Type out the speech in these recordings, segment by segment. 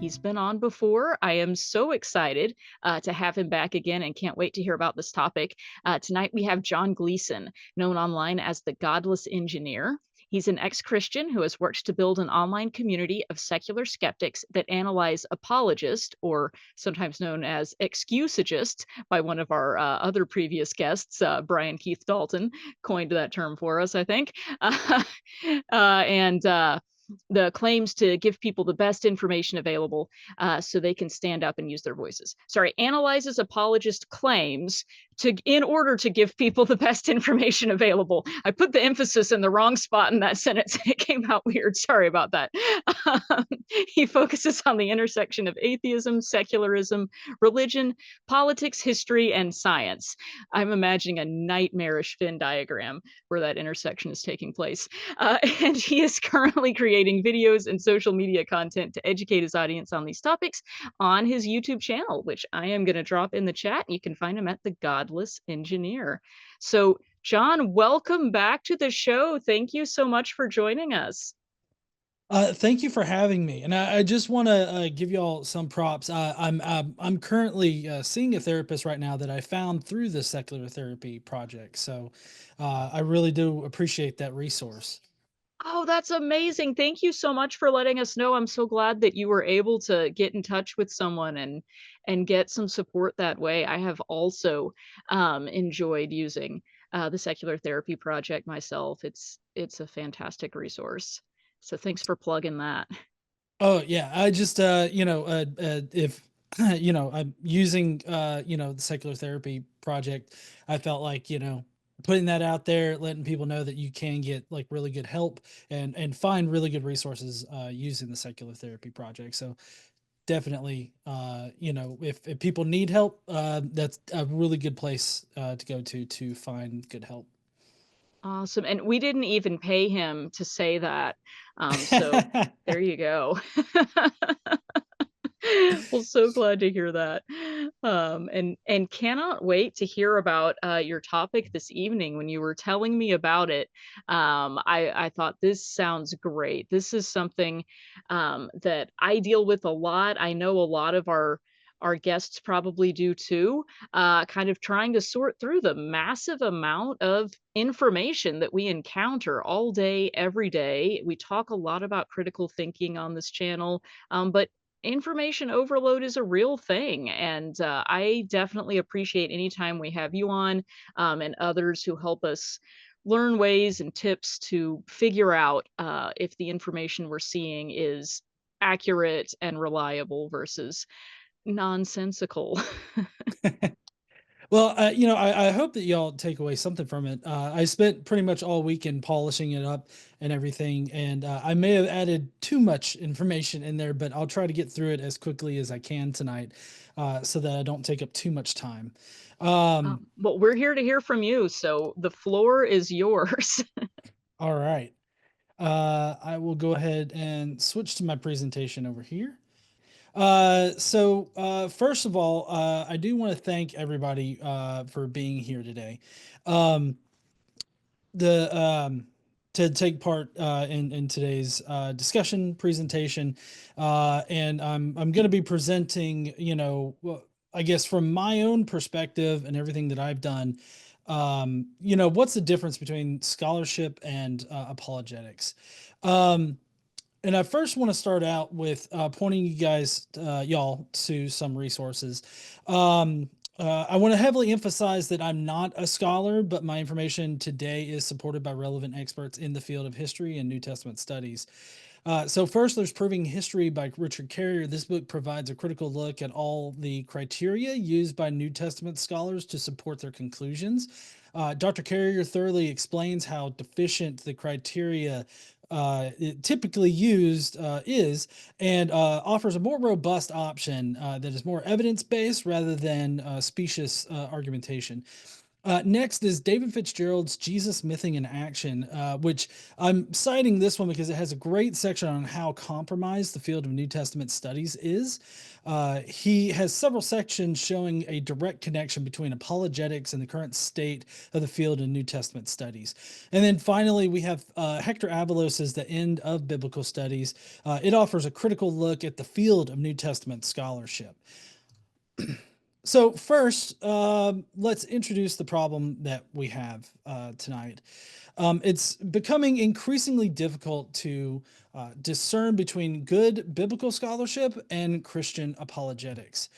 He's been on before. I am so excited to have him back again and can't wait to hear about this topic. Tonight we have John Gleason, known online as the Godless Engineer. He's an ex Christian who has worked to build an online community of secular skeptics that analyze apologists, or sometimes known as excusagists, by one of our other previous guests, Brian Keith Dalton, coined that term for us, I think. And the claims to give people the best information available so they can stand up and use their voices. Sorry, analyzes apologist claims in order to give people the best information available. I put the emphasis in the wrong spot in that sentence. It came out weird. Sorry about that. Um, he focuses on the intersection of atheism, secularism, religion, politics, history, and science. I'm imagining a nightmarish Venn diagram where that intersection is taking place. And he is currently creating videos and social media content to educate his audience on these topics on his YouTube channel, which I am going to drop in the chat. You can find him at the Godless Engineer. So, John, welcome back to the show. Thank you so much for joining us. Thank you for having me, and I just want to give y'all some props. I'm currently seeing a therapist right now that I found through the secular therapy project, so I really do appreciate that resource. Oh, that's amazing. Thank you so much for letting us know. I'm so glad that you were able to get in touch with someone and get some support that way. I have also enjoyed using the Secular Therapy Project myself. It's a fantastic resource. So thanks for plugging that. Oh yeah, I just if I'm using the secular therapy project, I felt like putting that out there, letting people know that you can get like really good help and find really good resources using the secular therapy project. So definitely, if people need help, that's a really good place to go to find good help. Awesome. And we didn't even pay him to say that. So there you go. Well, so glad to hear that. And cannot wait to hear about your topic this evening. When you were telling me about it, I thought this sounds great. This is something that I deal with a lot. I know a lot of our guests probably do too, kind of trying to sort through the massive amount of information that we encounter all day, every day. We talk a lot about critical thinking on this channel, but information overload is a real thing, and I definitely appreciate any time we have you on, and others who help us learn ways and tips to figure out if the information we're seeing is accurate and reliable versus nonsensical. Well, I hope that y'all take away something from it. I spent pretty much all weekend polishing it up and everything, and I may have added too much information in there, but I'll try to get through it as quickly as I can tonight, so that I don't take up too much time. Um, But we're here to hear from you, so the floor is yours. all right. I will go ahead and switch to my presentation over here. First of all, I do want to thank everybody for being here today. Um, the to take part in today's discussion presentation, and I'm going to be presenting, I guess from my own perspective and everything that I've done. What's the difference between scholarship and apologetics? Um, and I first want to start out with pointing y'all to some resources. I want to heavily emphasize that I'm not a scholar, but my information today is supported by relevant experts in the field of history and New Testament studies. So first, there's Proving History by Richard Carrier. This book provides a critical look at all the criteria used by New Testament scholars to support their conclusions. Dr. Carrier thoroughly explains how deficient the criteria typically used is, and offers a more robust option that is more evidence based rather than specious argumentation. Next is David Fitzgerald's Jesus Mything in Action, which I'm citing this one because it has a great section on how compromised the field of New Testament studies is. He has several sections showing a direct connection between apologetics and the current state of the field of New Testament studies. And then finally, we have Hector Avalos' The End of Biblical Studies. It offers a critical look at the field of New Testament scholarship. So first, let's introduce the problem that we have tonight. It's becoming increasingly difficult to discern between good biblical scholarship and Christian apologetics.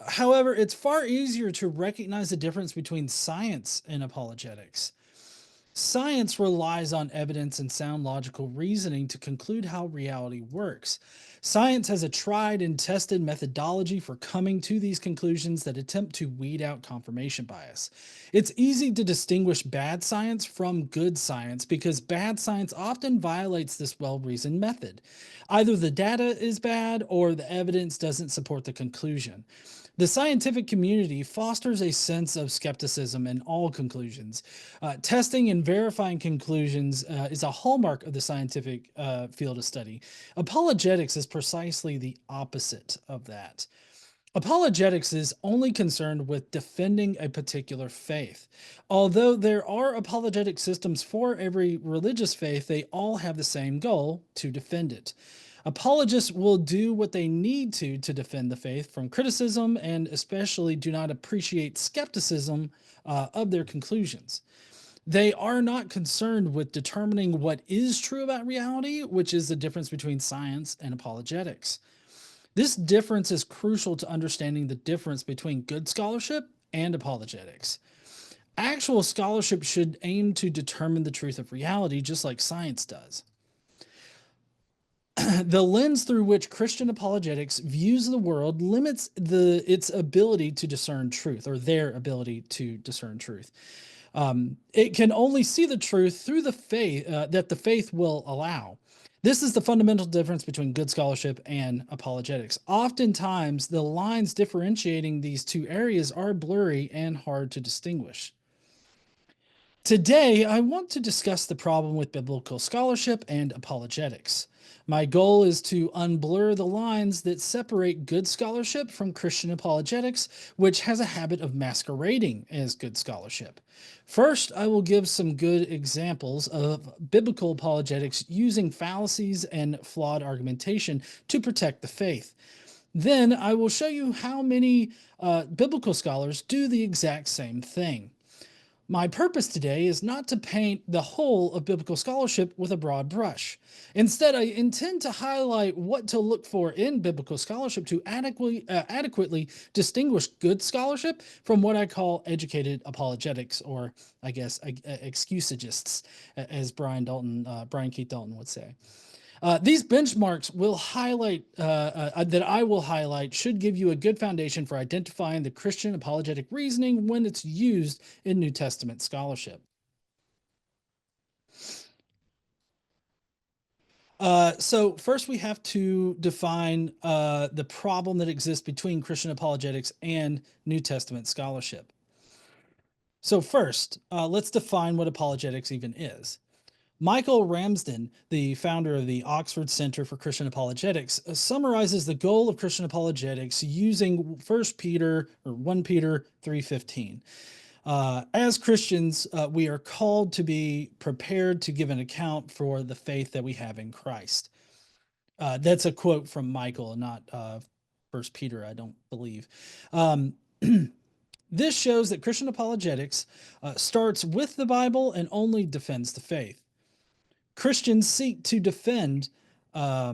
However, it's far easier to recognize the difference between science and apologetics. Science relies on evidence and sound logical reasoning to conclude how reality works. Science has a tried and tested methodology for coming to these conclusions that attempt to weed out confirmation bias. It's easy to distinguish bad science from good science because bad science often violates this well reasoned method. Either the data is bad or the evidence doesn't support the conclusion. The scientific community fosters a sense of skepticism in all conclusions. Testing and verifying conclusions is a hallmark of the scientific field of study. Apologetics is precisely the opposite of that. Apologetics is only concerned with defending a particular faith. Although there are apologetic systems for every religious faith, they all have the same goal: to defend it. Apologists will do what they need to defend the faith from criticism and especially do not appreciate skepticism of their conclusions. They are not concerned with determining what is true about reality, which is the difference between science and apologetics. This difference is crucial to understanding the difference between good scholarship and apologetics. Actual scholarship should aim to determine the truth of reality, just like science does. The lens through which Christian apologetics views the world limits its ability to discern truth, or their ability to discern truth. It can only see the truth through the faith that the faith will allow. This is the fundamental difference between good scholarship and apologetics. Oftentimes, the lines differentiating these two areas are blurry and hard to distinguish. Today, I want to discuss the problem with biblical scholarship and apologetics. My goal is to unblur the lines that separate good scholarship from Christian apologetics, which has a habit of masquerading as good scholarship. First, I will give some good examples of biblical apologetics using fallacies and flawed argumentation to protect the faith. Then, I will show you how many biblical scholars do the exact same thing. My purpose today is not to paint the whole of biblical scholarship with a broad brush. Instead, I intend to highlight what to look for in biblical scholarship to adequately distinguish good scholarship from what I call educated apologetics, or I guess excusagists, as Brian Keith Dalton would say. These benchmarks will highlight that I will highlight should give you a good foundation for identifying the Christian apologetic reasoning when it's used in New Testament scholarship. So first we have to define the problem that exists between Christian apologetics and New Testament scholarship. So first, let's define what apologetics even is. Michael Ramsden, the founder of the Oxford Center for Christian Apologetics, summarizes the goal of Christian apologetics using 1 Peter 3:15. As Christians, we are called to be prepared to give an account for the faith that we have in Christ. That's a quote from Michael, not 1 Peter, I don't believe. This shows that Christian apologetics starts with the Bible and only defends the faith. Christians seek to defend their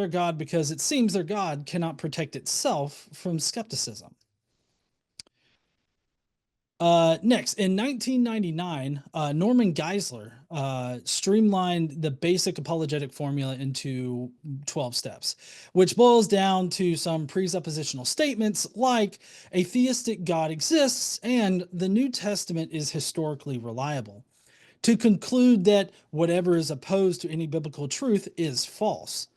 God because it seems their God cannot protect itself from skepticism. Next, in 1999, Norman Geisler streamlined the basic apologetic formula into 12 steps, which boils down to some presuppositional statements like a theistic God exists and the New Testament is historically reliable, to conclude that whatever is opposed to any biblical truth is false.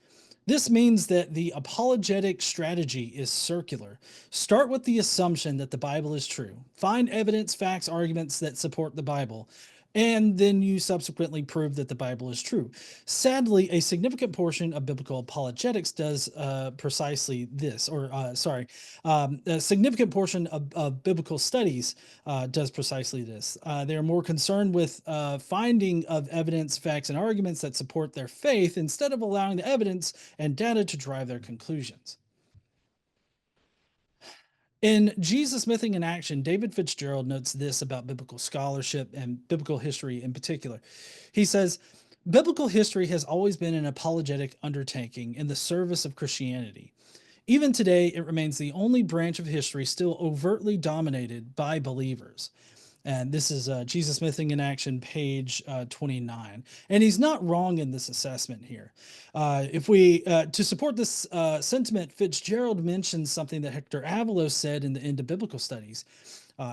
This means that the apologetic strategy is circular. Start with the assumption that the Bible is true. Find evidence, facts, arguments that support the Bible, and then you subsequently prove that the Bible is true. Sadly, a significant portion of biblical apologetics does precisely this, or sorry, a significant portion of biblical studies does precisely this. They are more concerned with finding of evidence, facts, and arguments that support their faith instead of allowing the evidence and data to drive their conclusions. In Jesus Mything in Action, David Fitzgerald notes this about biblical scholarship and biblical history in particular. He says, biblical history has always been an apologetic undertaking in the service of Christianity. Even today, it remains the only branch of history still overtly dominated by believers. And this is Jesus Mything in Action, page 29. And he's not wrong in this assessment here. If we, to support this sentiment, Fitzgerald mentions something that Hector Avalos said in the End of Biblical Studies.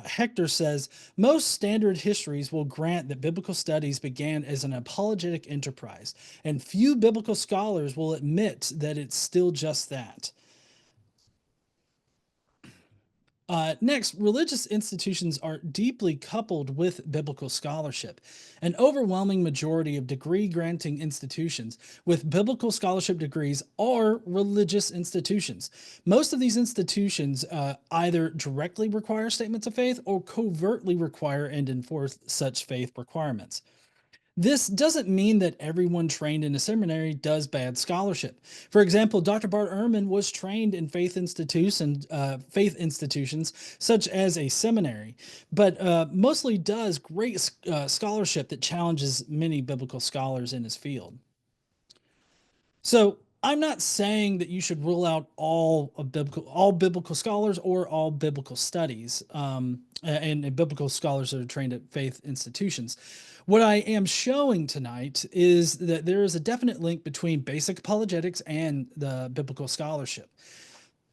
Hector says, most standard histories will grant that biblical studies began as an apologetic enterprise, and few biblical scholars will admit that it's still just that. Next, religious institutions are deeply coupled with biblical scholarship. An overwhelming majority of degree granting institutions with biblical scholarship degrees are religious institutions. Most of these institutions either directly require statements of faith or covertly require and enforce such faith requirements. This doesn't mean that everyone trained in a seminary does bad scholarship. For example, Dr. Bart Ehrman was trained in faith institutions such as a seminary, but mostly does great scholarship that challenges many biblical scholars in his field. So I'm not saying that you should rule out all biblical scholars or all biblical studies, and biblical scholars that are trained at faith institutions. What I am showing tonight is that there is a definite link between basic apologetics and the biblical scholarship.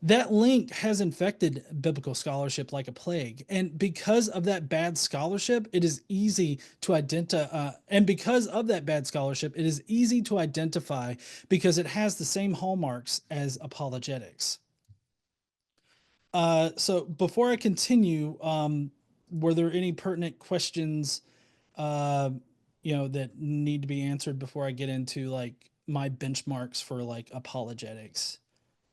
That link has infected biblical scholarship like a plague, and because of that bad scholarship, it is easy to identify. And because of that bad scholarship, it is easy to identify because it has the same hallmarks as apologetics. So before I continue, were there any pertinent questions, uh, that need to be answered before I get into like my benchmarks for like apologetics?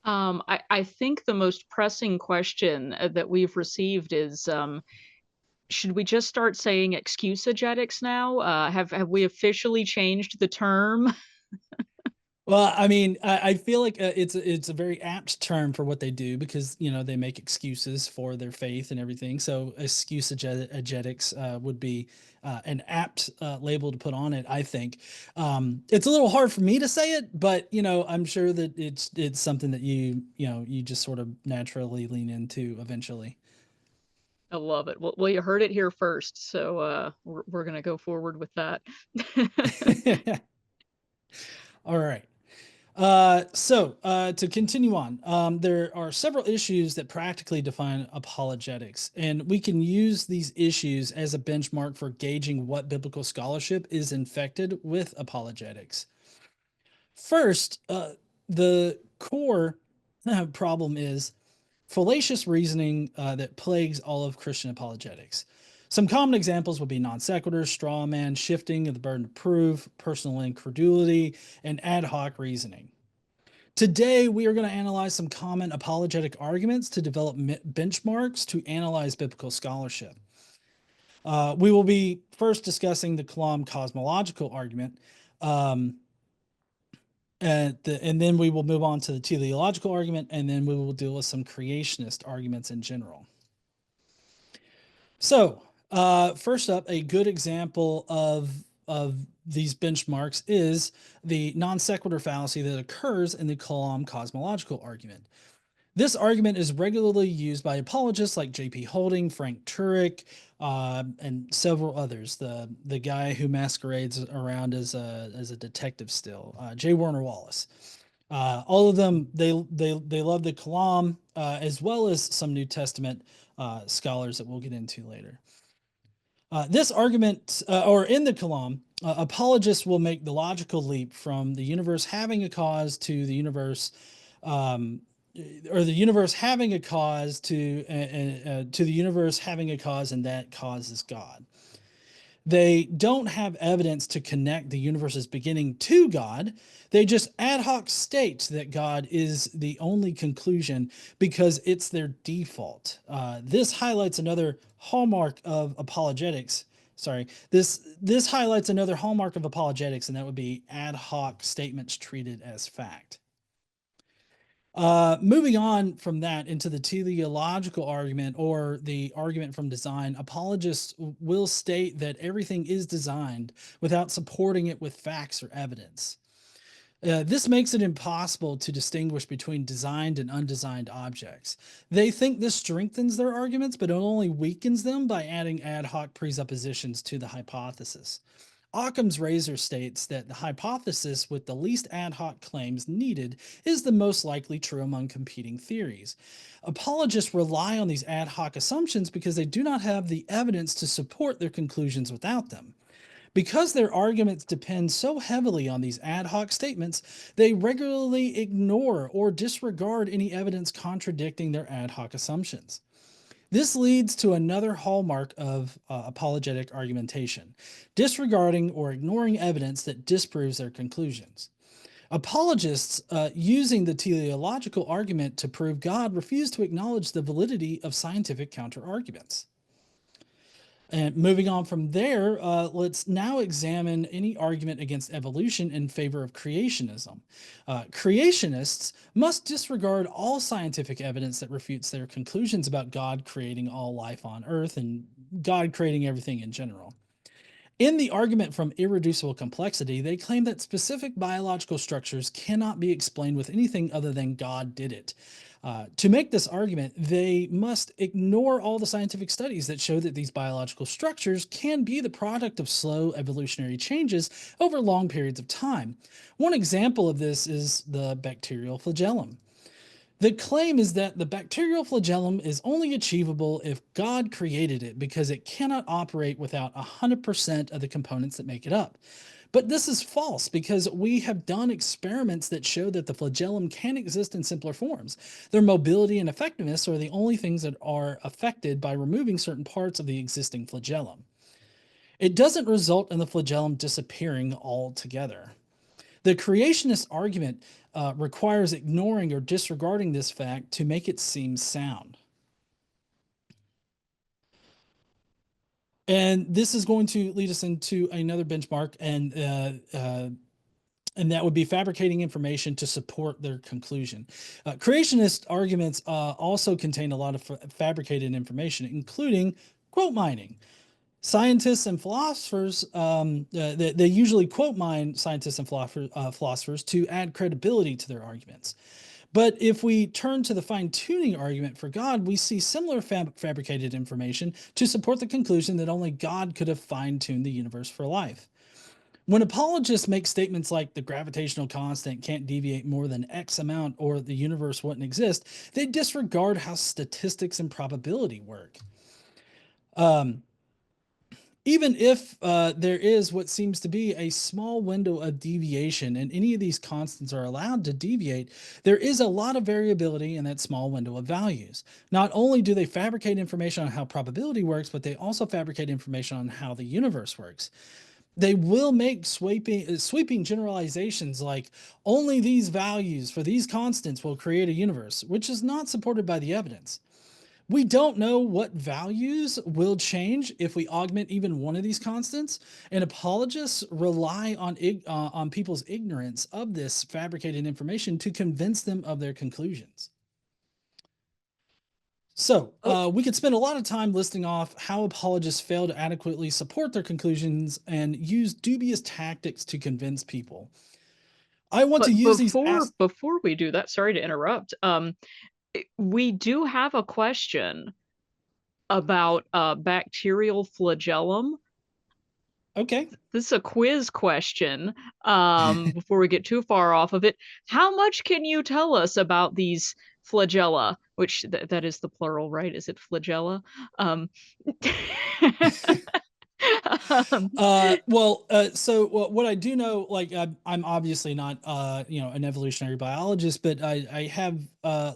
I think the most pressing question that we've received is, should we just start saying excusegetics now? Have we officially changed the term? Well, I mean, I feel like it's a very apt term for what they do because they make excuses for their faith and everything. So excusegetics would be an apt label to put on it. I think it's a little hard for me to say it, but I'm sure that it's something that you just sort of naturally lean into eventually. I love it. Well, you heard it here first, so we're gonna go forward with that. All right. To continue on, there are several issues that practically define apologetics, and we can use these issues as a benchmark for gauging what biblical scholarship is infected with apologetics. First, the core problem is fallacious reasoning that plagues all of Christian apologetics. Some common examples would be non sequiturs, straw man, shifting of the burden of proof, personal incredulity, and ad hoc reasoning. Today, we are going to analyze some common apologetic arguments to develop benchmarks to analyze biblical scholarship. We will be first discussing the Kalam cosmological argument, um, and then we will move on to the teleological argument, and then we will deal with some creationist arguments in general. So, first up, a good example of these benchmarks is the non sequitur fallacy that occurs in the Kalam cosmological argument. This argument is regularly used by apologists like J.P. Holding, Frank Turek, and several others. The guy who masquerades around as a detective still, J. Warner Wallace. All of them, they love the Kalam, as well as some New Testament scholars that we'll get into later. This argument, or in the Kalam, apologists will make the logical leap from the universe having a cause to the universe, um, or the universe having a cause to the universe having a cause, and that cause is God. They don't have evidence to connect the universe's beginning to God. They just ad hoc state that God is the only conclusion because it's their default. This highlights another hallmark of apologetics. Sorry, this highlights another hallmark of apologetics, and that would be ad hoc statements treated as fact. Moving on from that into the teleological argument or the argument from design, apologists will state that everything is designed without supporting it with facts or evidence. This makes it impossible to distinguish between designed and undesigned objects. They think this strengthens their arguments, but it only weakens them by adding ad hoc presuppositions to the hypothesis. Occam's razor states that the hypothesis with the least ad hoc claims needed is the most likely true among competing theories. Apologists rely on these ad hoc assumptions because they do not have the evidence to support their conclusions without them. Because their arguments depend so heavily on these ad hoc statements, they regularly ignore or disregard any evidence contradicting their ad hoc assumptions. This leads to another hallmark of apologetic argumentation, disregarding or ignoring evidence that disproves their conclusions. Apologists using the teleological argument to prove God refuse to acknowledge the validity of scientific counterarguments. And moving on from there, let's now examine any argument against evolution in favor of creationism. Creationists must disregard all scientific evidence that refutes their conclusions about God creating all life on Earth and God creating everything in general. In the argument from irreducible complexity, they claim that specific biological structures cannot be explained with anything other than God did it. To make this argument, they must ignore all the scientific studies that show that these biological structures can be the product of slow evolutionary changes over long periods of time. One example of this is the bacterial flagellum. The claim is that the bacterial flagellum is only achievable if God created it because it cannot operate without 100% of the components that make it up. But this is false because we have done experiments that show that the flagellum can exist in simpler forms. Their mobility and effectiveness are the only things that are affected by removing certain parts of the existing flagellum. It doesn't result in the flagellum disappearing altogether. The creationist argument requires ignoring or disregarding this fact to make it seem sound. And this is going to lead us into another benchmark, and that would be fabricating information to support their conclusion. Creationist arguments also contain a lot of fabricated information, including quote mining. Scientists and philosophers, they usually quote mine scientists and philosophers to add credibility to their arguments. But if we turn to the fine-tuning argument for God, we see similar fabricated information to support the conclusion that only God could have fine-tuned the universe for life. When apologists make statements like the gravitational constant can't deviate more than X amount or the universe wouldn't exist, they disregard how statistics and probability work. Even if there is what seems to be a small window of deviation and any of these constants are allowed to deviate, there is a lot of variability in that small window of values. Not only do they fabricate information on how probability works, but they also fabricate information on how the universe works. They will make sweeping generalizations like only these values for these constants will create a universe, which is not supported by the evidence. We don't know what values will change if we augment even one of these constants, and apologists rely on people's ignorance of this fabricated information to convince them of their conclusions. So we could spend a lot of time listing off how apologists fail to adequately support their conclusions and use dubious tactics to convince people. I want to But use these before we do that, sorry to interrupt. We do have a question about bacterial flagellum. Okay. This is a quiz question. Before we get too far off of it, how much can you tell us about these flagella? Which that is the plural, right? Is it flagella? Um, Um, What I do know, like I'm obviously not, an evolutionary biologist, but I have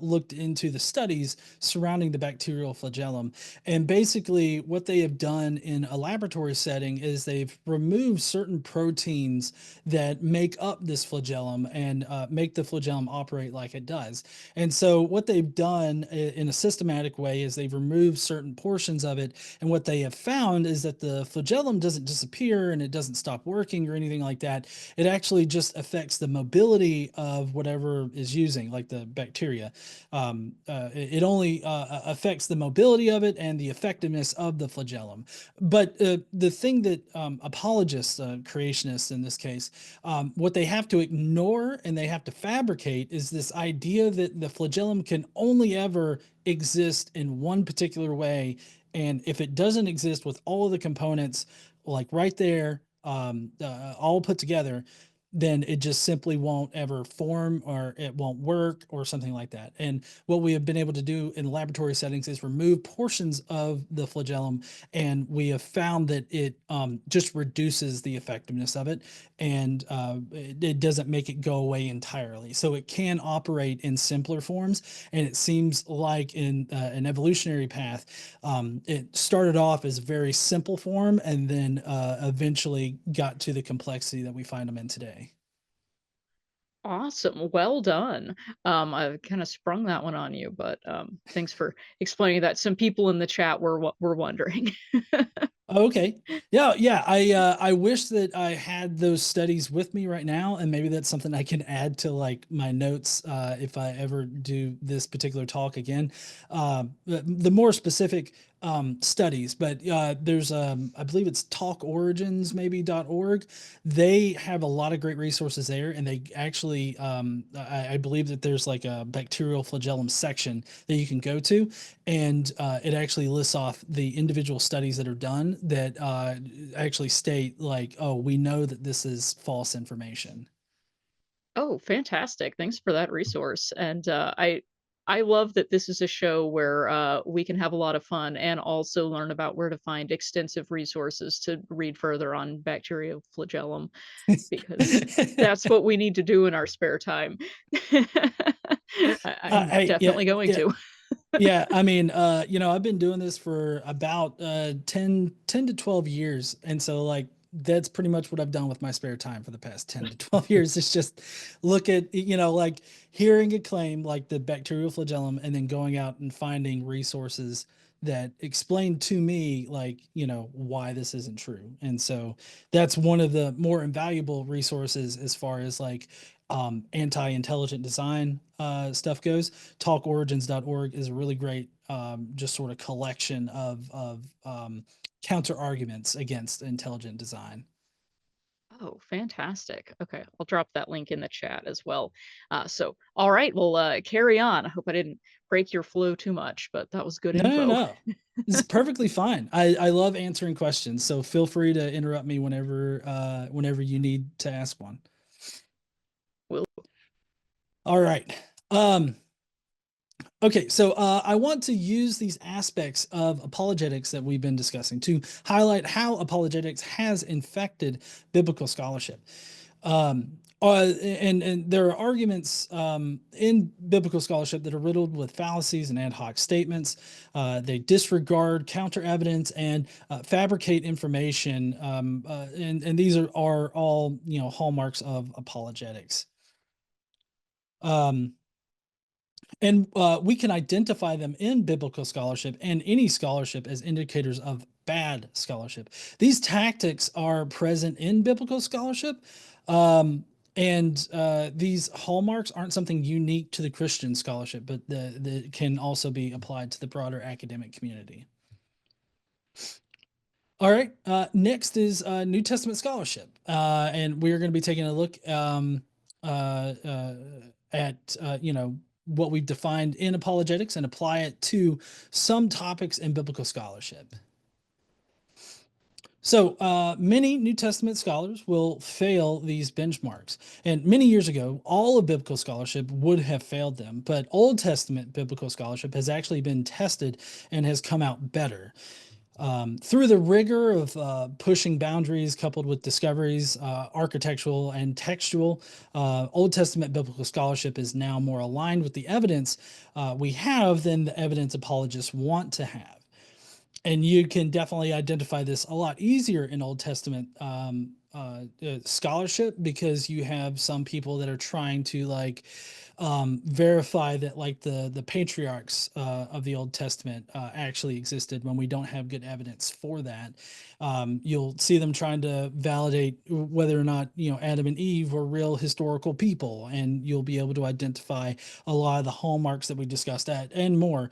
looked into the studies surrounding the bacterial flagellum, and basically what they have done in a laboratory setting is they've removed certain proteins that make up this flagellum and make the flagellum operate like it does. And so what they've done in a systematic way is they've removed certain portions of it, and what they have found is that the flagellum doesn't disappear and it doesn't stop working or anything like that. It actually just affects the mobility of whatever is using, like the bacteria. It only affects the mobility of it and the effectiveness of the flagellum. But the thing that apologists, creationists in this case, what they have to ignore and they have to fabricate is this idea that the flagellum can only ever exist in one particular way, and if it doesn't exist with all of the components, like right there, all put together, then it just simply won't ever form or it won't work or something like that. And what we have been able to do in laboratory settings is remove portions of the flagellum, and we have found that it just reduces the effectiveness of it, and it doesn't make it go away entirely. So it can operate in simpler forms, and it seems like in an evolutionary path, it started off as a very simple form and then eventually got to the complexity that we find them in today. Awesome, well done. I kinda sprung that one on you, but, thanks for explaining that. Some people in the chat were wondering. Okay. Yeah, yeah. I wish that I had those studies with me right now, and maybe that's something I can add to like my notes if I ever do this particular talk again. The more specific studies, but there's I believe it's talkorigins maybe.org. They have a lot of great resources there, and they actually I believe that there's like a bacterial flagellum section that you can go to, and it actually lists off the individual studies that are done that actually state like, oh, we know that this is false information. Oh, fantastic. Thanks for that resource. And I love that this is a show where we can have a lot of fun and also learn about where to find extensive resources to read further on bacterial flagellum because that's what we need to do in our spare time. I'm Hey, yeah, definitely going yeah, to. yeah. I mean, I've been doing this for about 10 to 12 years. And so, like, that's pretty much what I've done with my spare time for the past 10 to 12 years. It's just look at, like hearing a claim like the bacterial flagellum and then going out and finding resources that explain to me, like, why this isn't true. And so that's one of the more invaluable resources as far as like anti-intelligent design stuff goes. Talkorigins.org is a really great just sort of collection of counter arguments against intelligent design. Oh, fantastic. Okay, I'll drop that link in the chat as well. All right, well, carry on. I hope I didn't break your flow too much, but that was good No, no, info. no. It's perfectly fine. I love answering questions, so feel free to interrupt me whenever you need to ask one. Will All right. Um, Okay, so I want to use these aspects of apologetics that we've been discussing to highlight how apologetics has infected biblical scholarship. And there are arguments in biblical scholarship that are riddled with fallacies and ad hoc statements. They disregard counter evidence and fabricate information, and these are all hallmarks of apologetics. Um, and we can identify them in biblical scholarship and any scholarship as indicators of bad scholarship. These tactics are present in biblical scholarship. And these hallmarks aren't something unique to the Christian scholarship, but the can also be applied to the broader academic community. All right. Next is New Testament scholarship, and we are going to be taking a look uh, uh, at what we've defined in apologetics and apply it to some topics in biblical scholarship. So many New Testament scholars will fail these benchmarks. And many years ago, all of biblical scholarship would have failed them, but Old Testament biblical scholarship has actually been tested and has come out better. Through the rigor of pushing boundaries coupled with discoveries, architectural and textual, Old Testament biblical scholarship is now more aligned with the evidence we have than the evidence apologists want to have. And you can definitely identify this a lot easier in Old Testament scholarship, because you have some people that are trying to like verify that like the patriarchs of the Old Testament actually existed when we don't have good evidence for that. You'll see them trying to validate whether or not Adam and Eve were real historical people, and you'll be able to identify a lot of the hallmarks that we discussed at and more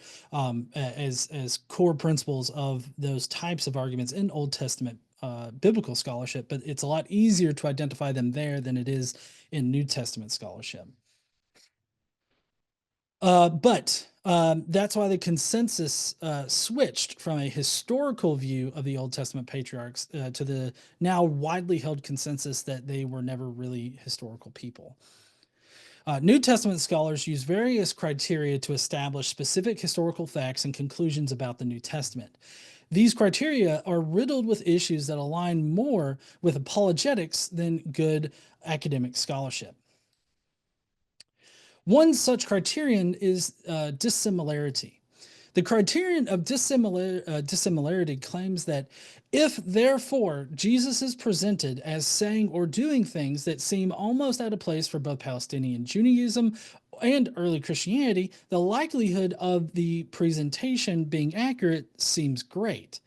as core principles of those types of arguments in Old Testament biblical scholarship. But it's a lot easier to identify them there than it is in New Testament scholarship. But that's why the consensus switched from a historical view of the Old Testament patriarchs to the now widely held consensus that they were never really historical people. New Testament scholars use various criteria to establish specific historical facts and conclusions about the New Testament. These criteria are riddled with issues that align more with apologetics than good academic scholarship. One such criterion is dissimilarity. The criterion of dissimilarity claims that if, therefore, Jesus is presented as saying or doing things that seem almost out of place for both Palestinian Judaism and early Christianity, the likelihood of the presentation being accurate seems great.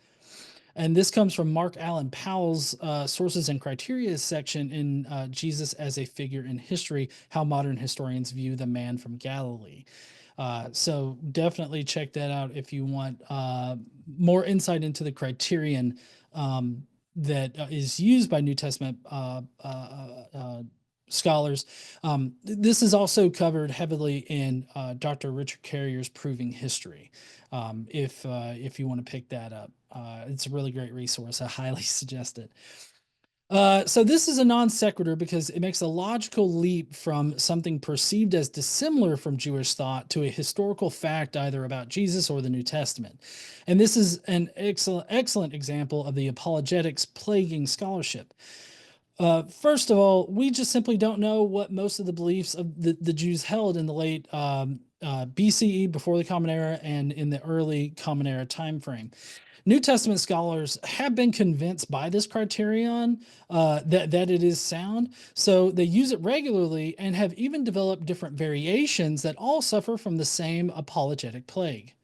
And this comes from Mark Allen Powell's Sources and Criteria section in Jesus as a Figure in History, How Modern Historians View the Man from Galilee. So definitely check that out if you want more insight into the criterion that is used by New Testament scholars. This is also covered heavily in Dr. Richard Carrier's Proving History. If you want to pick that up, it's a really great resource. I highly suggest it. So this is a non sequitur because it makes a logical leap from something perceived as dissimilar from Jewish thought to a historical fact either about Jesus or the New Testament. And this is an excellent example of the apologetics plaguing scholarship. First of all, we just simply don't know what most of the beliefs of the Jews held in the late BCE, before the Common Era, and in the early Common Era time frame. New Testament scholars have been convinced by this criterion that it is sound, so they use it regularly and have even developed different variations that all suffer from the same apologetic plague.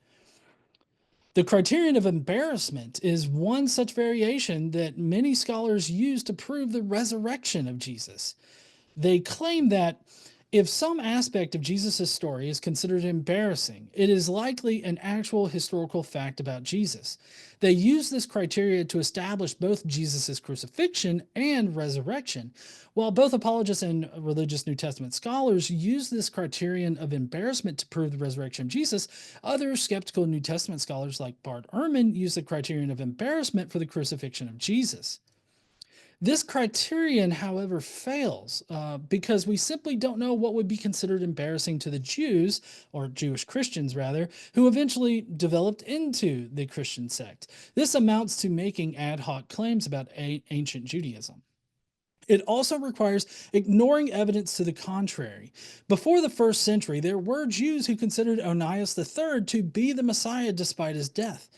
The criterion of embarrassment is one such variation that many scholars use to prove the resurrection of Jesus. They claim that if some aspect of Jesus' story is considered embarrassing, it is likely an actual historical fact about Jesus. They use this criteria to establish both Jesus' crucifixion and resurrection. While both apologists and religious New Testament scholars use this criterion of embarrassment to prove the resurrection of Jesus, other skeptical New Testament scholars like Bart Ehrman use the criterion of embarrassment for the crucifixion of Jesus. This criterion, however, fails because we simply don't know what would be considered embarrassing to the Jews, or Jewish Christians rather, who eventually developed into the Christian sect. This amounts to making ad hoc claims about ancient Judaism. It also requires ignoring evidence to the contrary. Before the first century, there were Jews who considered Onias III to be the Messiah despite his death.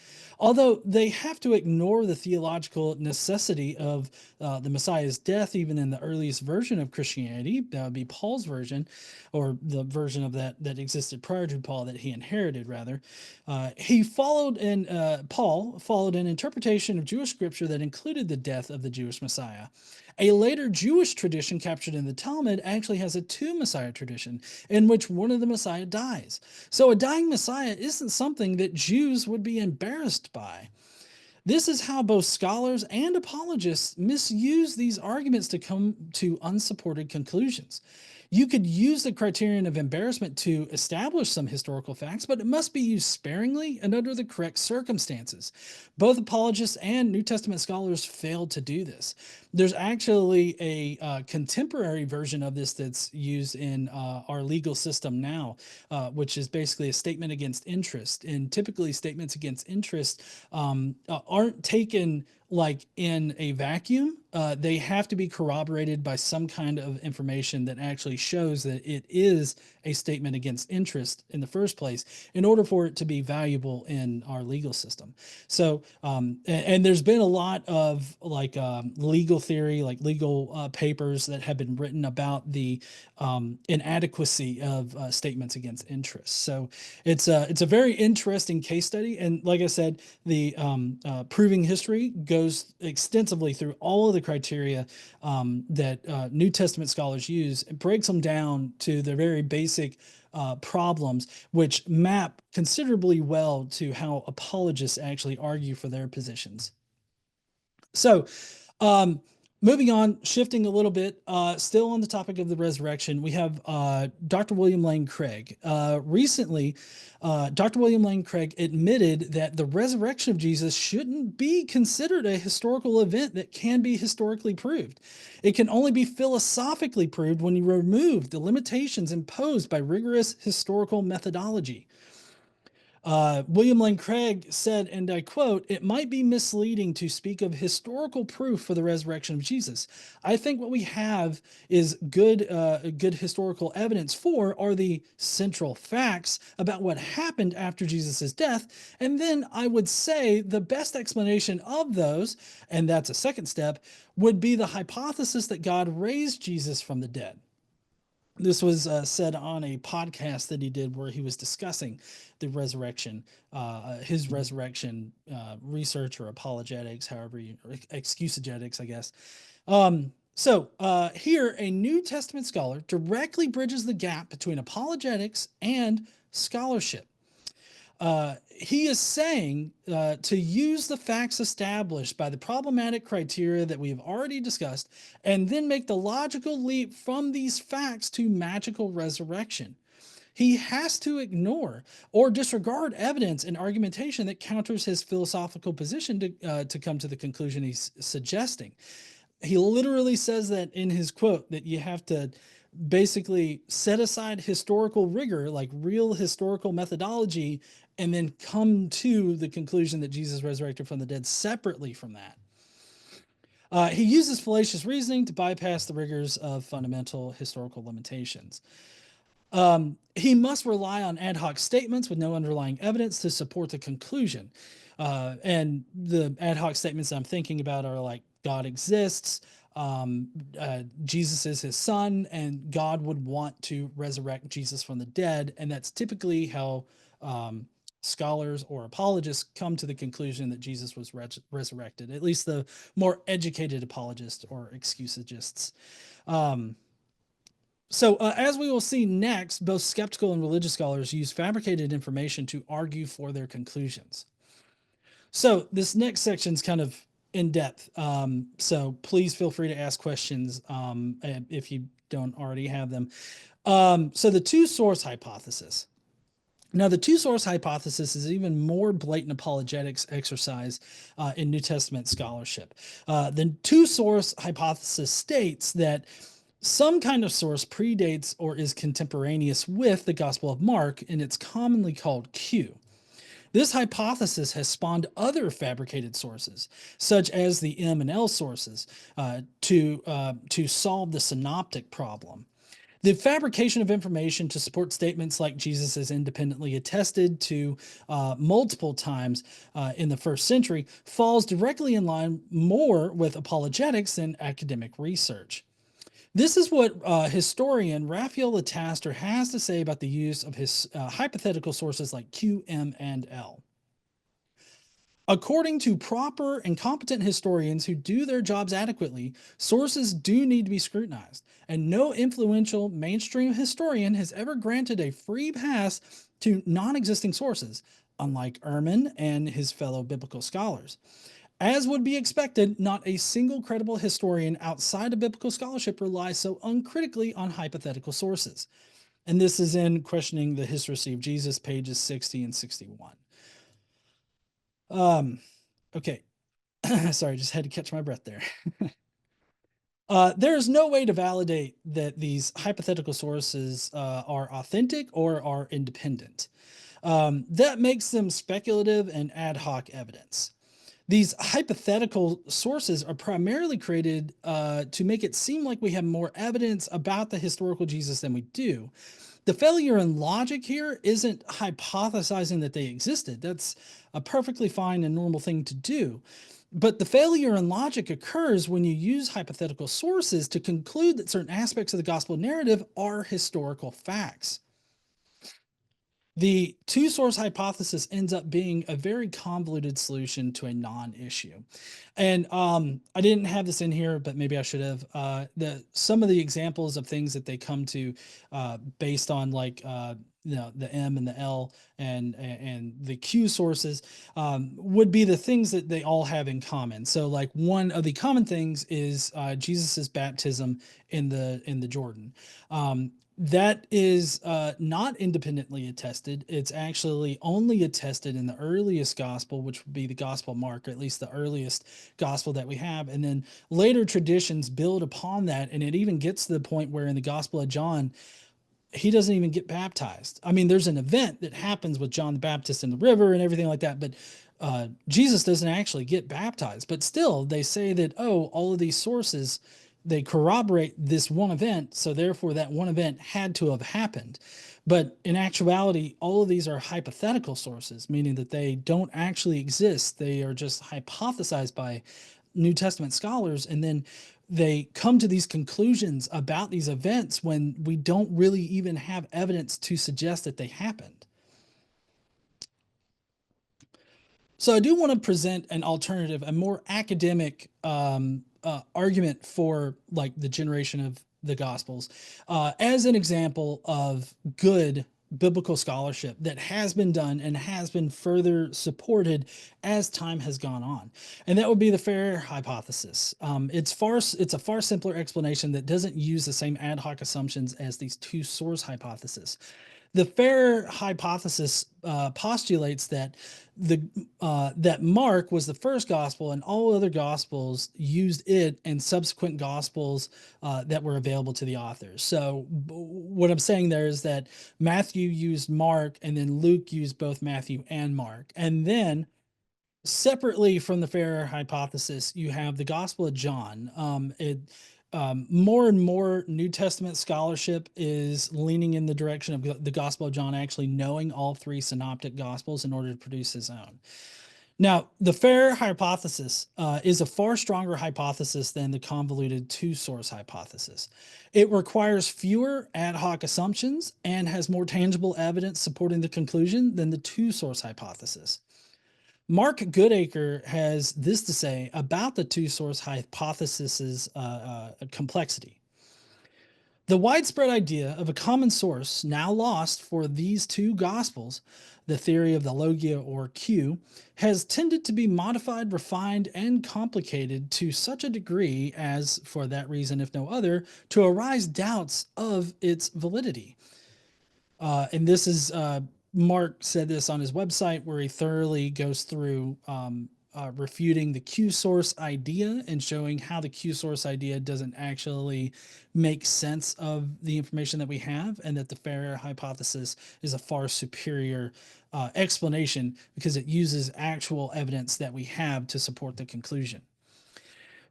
Although they have to ignore the theological necessity of the Messiah's death, even in the earliest version of Christianity, that would be Paul's version, or the version of that existed prior to Paul that he inherited, rather. Paul followed an interpretation of Jewish scripture that included the death of the Jewish Messiah. A later Jewish tradition captured in the Talmud actually has a two Messiah tradition in which one of the Messiah dies. So a dying Messiah isn't something that Jews would be embarrassed by. This is how both scholars and apologists misuse these arguments to come to unsupported conclusions. You could use the criterion of embarrassment to establish some historical facts, but it must be used sparingly and under the correct circumstances. Both apologists and New Testament scholars failed to do this. There's actually a contemporary version of this that's used in our legal system now, which is basically a statement against interest. And typically, statements against interest aren't taken like in a vacuum. They have to be corroborated by some kind of information that actually shows that it is a statement against interest in the first place in order for it to be valuable in our legal system. So, and there's been a lot of like legal theory, like legal papers that have been written about the inadequacy of statements against interest. So it's a very interesting case study, and like I said, the proving history goes extensively through all of the criteria that New Testament scholars use. It breaks them down to the very basic problems, which map considerably well to how apologists actually argue for their positions. So, um, moving on, shifting a little bit, still on the topic of the resurrection, we have Dr. William Lane Craig. Recently, Dr. William Lane Craig admitted that the resurrection of Jesus shouldn't be considered a historical event that can be historically proved. It can only be philosophically proved when you remove the limitations imposed by rigorous historical methodology. William Lane Craig said, and I quote, "It might be misleading to speak of historical proof for the resurrection of Jesus. I think what we have is good historical evidence for are the central facts about what happened after Jesus' death. And then I would say the best explanation of those, and that's a second step, would be the hypothesis that God raised Jesus from the dead." This was said on a podcast that he did where he was discussing the resurrection, his resurrection research or apologetics, however you, or excusegetics, I guess. Here, a New Testament scholar directly bridges the gap between apologetics and scholarship. He is saying to use the facts established by the problematic criteria that we have already discussed, and then make the logical leap from these facts to magical resurrection. He has to ignore or disregard evidence and argumentation that counters his philosophical position to come to the conclusion he's suggesting. He literally says that in his quote that you have to basically set aside historical rigor, like real historical methodology, and then come to the conclusion that Jesus resurrected from the dead separately from that. He uses fallacious reasoning to bypass the rigors of fundamental historical limitations. He must rely on ad hoc statements with no underlying evidence to support the conclusion. And the ad hoc statements I'm thinking about are like God exists, Jesus is his son, and God would want to resurrect Jesus from the dead. And that's typically how scholars or apologists come to the conclusion that Jesus was resurrected, at least the more educated apologists or excusagists. As we will see next, both skeptical and religious scholars use fabricated information to argue for their conclusions. So, this next section is kind of in depth. So, please feel free to ask questions if you don't already have them. The two source hypothesis. Now, the two source hypothesis is even more blatant apologetics exercise in New Testament scholarship. The two source hypothesis states that some kind of source predates or is contemporaneous with the Gospel of Mark, and it's commonly called Q. This hypothesis has spawned other fabricated sources, such as the M and L sources, to solve the synoptic problem. The fabrication of information to support statements like Jesus is independently attested to multiple times in the first century falls directly in line more with apologetics than academic research. This is what historian Raphael Lataster has to say about the use of his hypothetical sources like Q, M, and L. According to proper and competent historians who do their jobs adequately, sources do need to be scrutinized, and no influential mainstream historian has ever granted a free pass to non existing sources, unlike Ehrman and his fellow biblical scholars. As would be expected, not a single credible historian outside of biblical scholarship relies so uncritically on hypothetical sources. And this is in Questioning the Historicity of Jesus, pages 60 and 61. Okay. Sorry, just had to catch my breath there. There is no way to validate that these hypothetical sources are authentic or are independent. That makes them speculative and ad hoc evidence. These hypothetical sources are primarily created to make it seem like we have more evidence about the historical Jesus than we do. The failure in logic here isn't hypothesizing that they existed. That's a perfectly fine and normal thing to do. But the failure in logic occurs when you use hypothetical sources to conclude that certain aspects of the gospel narrative are historical facts. The two source hypothesis ends up being a very convoluted solution to a non issue. And I didn't have this in here, but maybe I should have. Some of the examples of things that they come to based on like the M and the L and the Q sources would be the things that they all have in common. So like one of the common things is Jesus's baptism in the Jordan. That is not independently attested. It's actually only attested in the earliest gospel, which would be the Gospel of Mark, or at least the earliest gospel that we have. And then later traditions build upon that. And it even gets to the point where in the Gospel of John, he doesn't even get baptized. I mean, there's an event that happens with John the Baptist in the river and everything like that, but Jesus doesn't actually get baptized. But still, they say that, oh, all of these sources, they corroborate this one event, so therefore that one event had to have happened. But in actuality, all of these are hypothetical sources, meaning that they don't actually exist. They are just hypothesized by New Testament scholars, and then they come to these conclusions about these events when we don't really even have evidence to suggest that they happened. So I do want to present an alternative, a more academic argument for like the generation of the Gospels as an example of good biblical scholarship that has been done and has been further supported as time has gone on, and that would be the fair hypothesis. It's a far simpler explanation that doesn't use the same ad hoc assumptions as these two source hypotheses. The fair hypothesis postulates that that Mark was the first gospel, and all other gospels used it and subsequent gospels that were available to the authors. So what I'm saying there is that Matthew used Mark, and then Luke used both Matthew and Mark, and then separately from the fair hypothesis, you have the Gospel of John. More and more New Testament scholarship is leaning in the direction of the Gospel of John actually knowing all three synoptic Gospels in order to produce his own. Now, the fair hypothesis is a far stronger hypothesis than the convoluted two source hypothesis. It requires fewer ad hoc assumptions and has more tangible evidence supporting the conclusion than the two source hypothesis. Mark Goodacre has this to say about the two source hypothesis's complexity. The widespread idea of a common source, now lost for these two gospels, the theory of the logia or Q, has tended to be modified, refined, and complicated to such a degree as, for that reason, if no other, to arise doubts of its validity. And this is Mark said this on his website where he thoroughly goes through refuting the Q source idea and showing how the Q source idea doesn't actually make sense of the information that we have, and that the fair hypothesis is a far superior explanation because it uses actual evidence that we have to support the conclusion.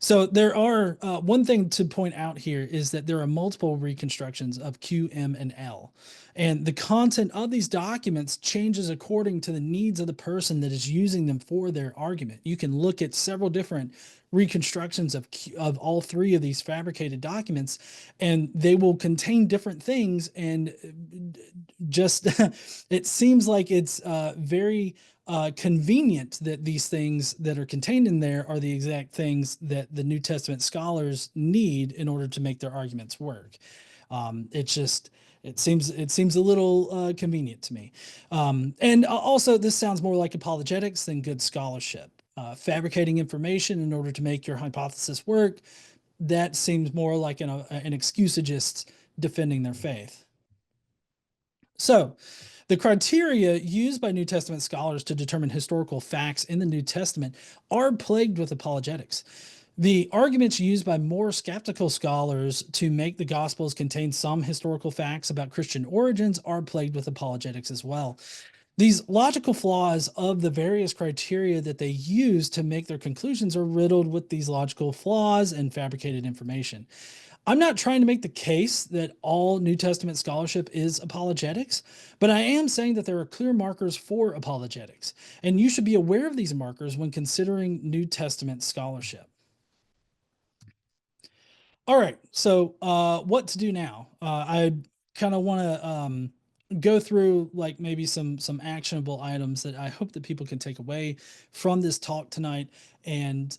So there are one thing to point out here is that there are multiple reconstructions of Q, M, and L. And the content of these documents changes according to the needs of the person that is using them for their argument. You can look at several different reconstructions of all three of these fabricated documents, and they will contain different things. And just it seems like it's very convenient that these things that are contained in there are the exact things that the New Testament scholars need in order to make their arguments work. It's just it seems a little convenient to me. And also, this sounds more like apologetics than good scholarship. Fabricating information in order to make your hypothesis work, that seems more like an excusegist defending their faith. So, the criteria used by New Testament scholars to determine historical facts in the New Testament are plagued with apologetics. The arguments used by more skeptical scholars to make the Gospels contain some historical facts about Christian origins are plagued with apologetics as well. These logical flaws of the various criteria that they use to make their conclusions are riddled with these logical flaws and fabricated information. I'm not trying to make the case that all New Testament scholarship is apologetics, but I am saying that there are clear markers for apologetics, and you should be aware of these markers when considering New Testament scholarship. All right, so what to do now? I kind of want to go through like maybe some actionable items that I hope that people can take away from this talk tonight and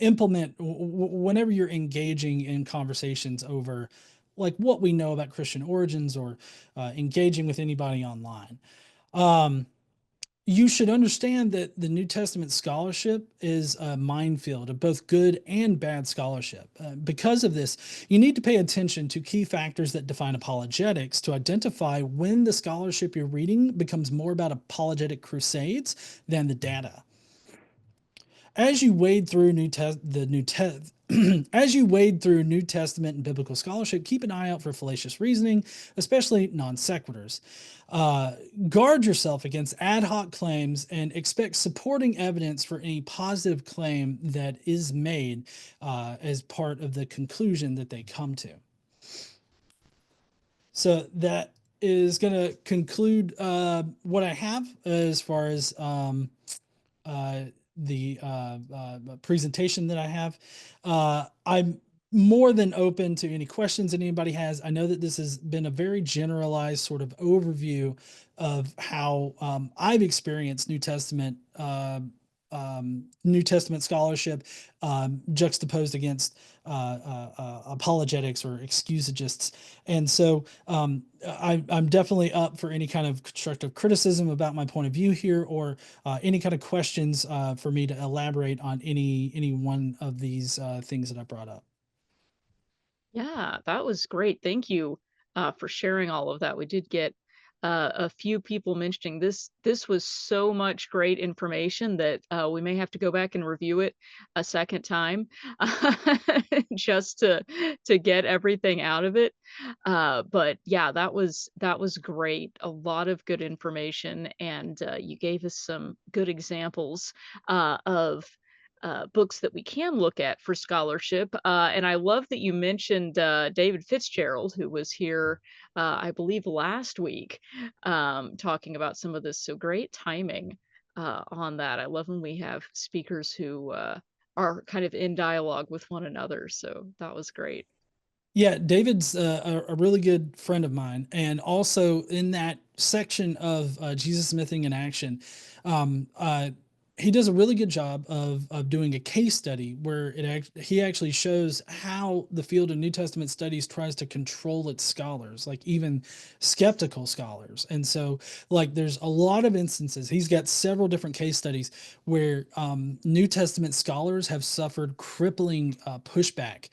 implement whenever you're engaging in conversations over like what we know about Christian origins or engaging with anybody online. Um, you should understand that the New Testament scholarship is a minefield of both good and bad scholarship. Because of this, you need to pay attention to key factors that define apologetics to identify when the scholarship you're reading becomes more about apologetic crusades than the data. As you wade through as you wade through New Testament and biblical scholarship, keep an eye out for fallacious reasoning, especially non sequiturs. Uh, Guard yourself against ad hoc claims and expect supporting evidence for any positive claim that is made as part of the conclusion that they come to. So that is going to conclude what I have as far as uh, the presentation that I have. I'm more than open to any questions that anybody has. I know that this has been a very generalized sort of overview of how I've experienced New Testament scholarship juxtaposed against apologetics or excusagists. And so I'm definitely up for any kind of constructive criticism about my point of view here, or any kind of questions for me to elaborate on any one of these things that I brought up. Yeah, that was great. Thank you for sharing all of that. We did get a few people mentioning this. This was so much great information that we may have to go back and review it a second time just to get everything out of it. But yeah, that was great. A lot of good information, and you gave us some good examples of books that we can look at for scholarship. And I love that you mentioned David Fitzgerald, who was here, I believe, last week, talking about some of this. So great timing on that. I love when we have speakers who are kind of in dialogue with one another. So that was great. Yeah, David's a really good friend of mine, and also in that section of Jesus Mything in Action, um, uh, he does a really good job of doing a case study where he actually shows how the field of New Testament studies tries to control its scholars, like even skeptical scholars. And so, like, there's a lot of instances. He's got several different case studies where New Testament scholars have suffered crippling pushback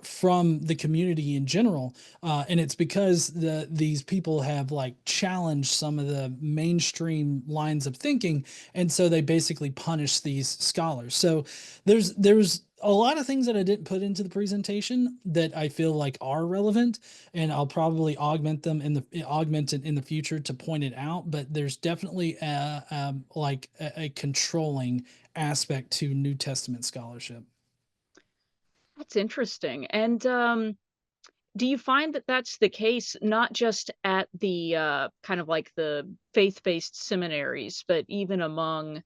from the community in general, and it's because these people have like challenged some of the mainstream lines of thinking, and so they basically punish these scholars. So there's a lot of things that I didn't put into the presentation that I feel like are relevant, and I'll probably augment it in the future to point it out. But there's definitely a controlling aspect to New Testament scholarship. That's interesting. And do you find that that's the case not just at the kind of like the faith-based seminaries, but even among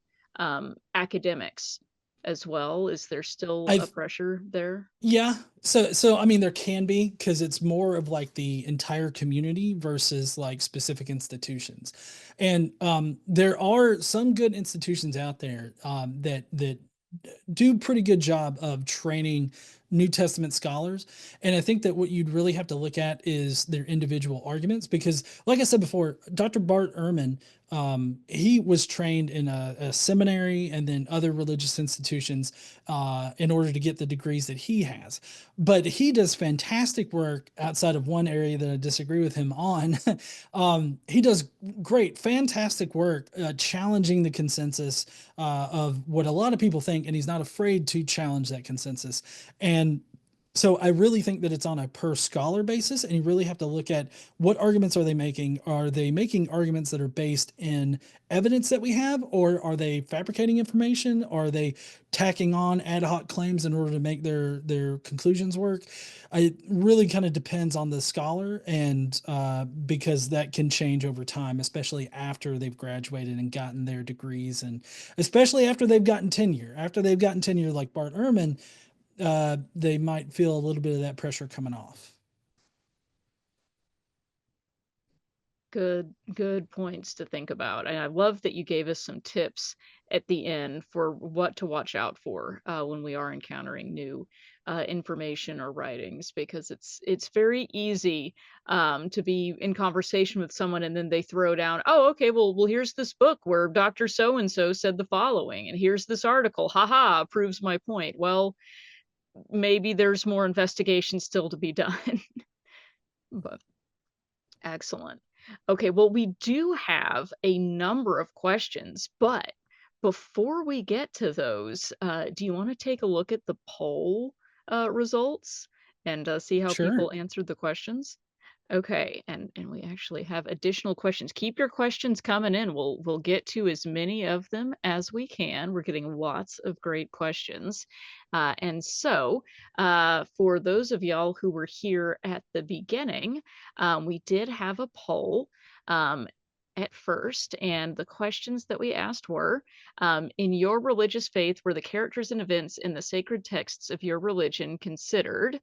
academics as well? Is there still a I've pressure there? Yeah. So I mean there can be, because it's more of like the entire community versus like specific institutions. And there are some good institutions out there that do pretty good job of training New Testament scholars. And I think that what you'd really have to look at is their individual arguments, because like I said before, Dr. Bart Ehrman He was trained in a seminary and then other religious institutions in order to get the degrees that he has. But he does fantastic work outside of one area that I disagree with him on. He does great, fantastic work challenging the consensus of what a lot of people think, and he's not afraid to challenge that consensus. And so I really think that it's on a per scholar basis, and you really have to look at what arguments are they making. Are they making arguments that are based in evidence that we have, or are they fabricating information? Are they tacking on ad hoc claims in order to make their conclusions work? It really kind of depends on the scholar, and because that can change over time, especially after they've graduated and gotten their degrees, and especially after they've gotten tenure. After they've gotten tenure, like Bart Ehrman, they might feel a little bit of that pressure coming off. Good points to think about, and I love that you gave us some tips at the end for what to watch out for when we are encountering new information or writings, because it's very easy to be in conversation with someone and then they throw down, oh, okay, well, here's this book where Dr. So and so said the following, and here's this article, haha, proves my point. Well, maybe there's more investigation still to be done, but excellent. Okay, well, we do have a number of questions, but before we get to those, do you want to take a look at the poll results and see how Sure. people answered the questions? Okay, and we actually have additional questions. Keep your questions coming in. We'll get to as many of them as we can. We're getting lots of great questions. And so, for those of y'all who were here at the beginning, we did have a poll um, at first, and the questions that we asked were, in your religious faith, were the characters and events in the sacred texts of your religion considered?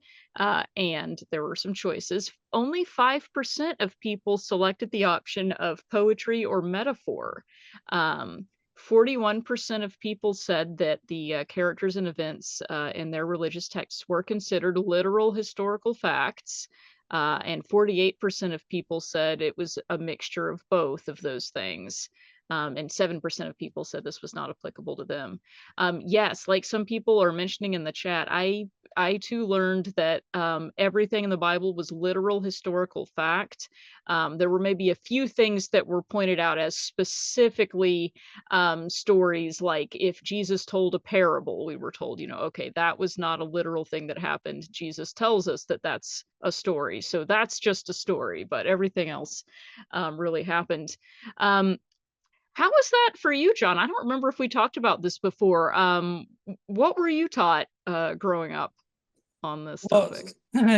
And there were some choices. Only 5% of people selected the option of poetry or metaphor. 41% of people said that the characters and events in their religious texts were considered literal historical facts. And 48% of people said it was a mixture of both of those things. And 7% of people said this was not applicable to them. Yes, like some people are mentioning in the chat, I too learned that everything in the Bible was literal historical fact. There were maybe a few things that were pointed out as specifically stories, like if Jesus told a parable, we were told, okay, that was not a literal thing that happened. Jesus tells us that that's a story. So that's just a story, but everything else really happened. Um, how was that for you, John? I don't remember if we talked about this before. What were you taught growing up on this Well, topic?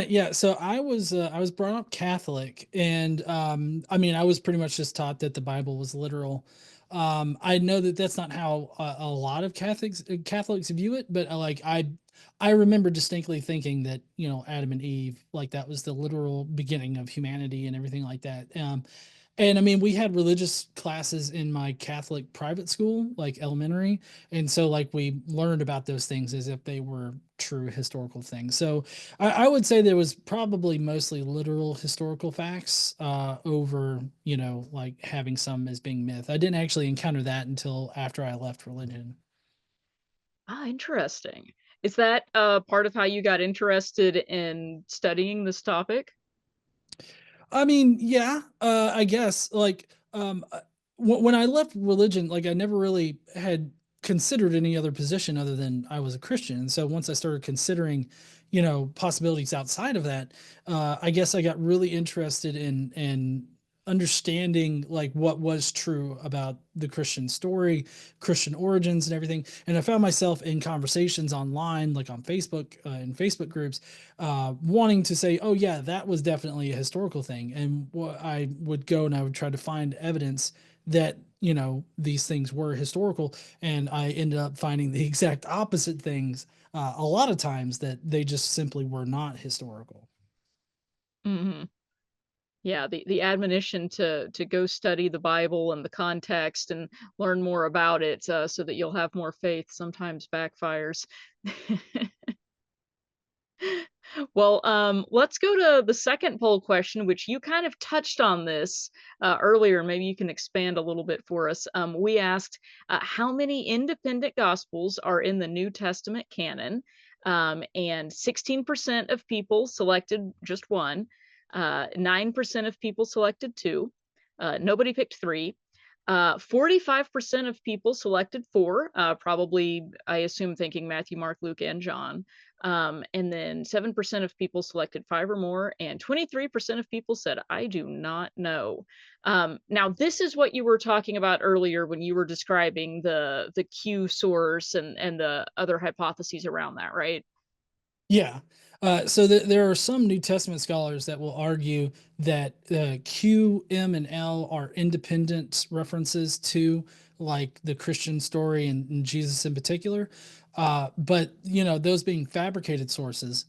yeah. So I was brought up Catholic, and I mean I was pretty much just taught that the Bible was literal. I know that that's not how a lot of Catholics view it, but I remember distinctly thinking that Adam and Eve, like that was the literal beginning of humanity and everything like that. And I mean, we had religious classes in my Catholic private school, like elementary. And so, like, we learned about those things as if they were true historical things. So, I would say there was probably mostly literal historical facts over, like having some as being myth. I didn't actually encounter that until after I left religion. Ah, interesting. Is that part of how you got interested in studying this topic? I mean, yeah, I guess when I left religion, like I never really had considered any other position other than I was a Christian. And so once I started considering, possibilities outside of that, I guess I got really interested in understanding like what was true about the Christian story, Christian origins, and everything. And I found myself in conversations online, like on Facebook, in Facebook groups, wanting to say, oh yeah, that was definitely a historical thing. And I would go and I would try to find evidence that these things were historical, and I ended up finding the exact opposite things a lot of times, that they just simply were not historical. Hmm. Yeah, the admonition to go study the Bible and the context and learn more about it so that you'll have more faith sometimes backfires. Well, let's go to the second poll question, which you kind of touched on this earlier. Maybe you can expand a little bit for us. We asked how many independent gospels are in the New Testament canon, and 16% of people selected just one, 9% of people selected two, nobody picked three. 45% of people selected four, probably, I assume, thinking Matthew, Mark, Luke, and John. And then 7% of people selected five or more, and 23% of people said, I do not know. Now, this is what you were talking about earlier when you were describing the Q source and the other hypotheses around that, right? Yeah. So there are some New Testament scholars that will argue that Q, M, and L are independent references to like the Christian story and Jesus in particular. But those being fabricated sources,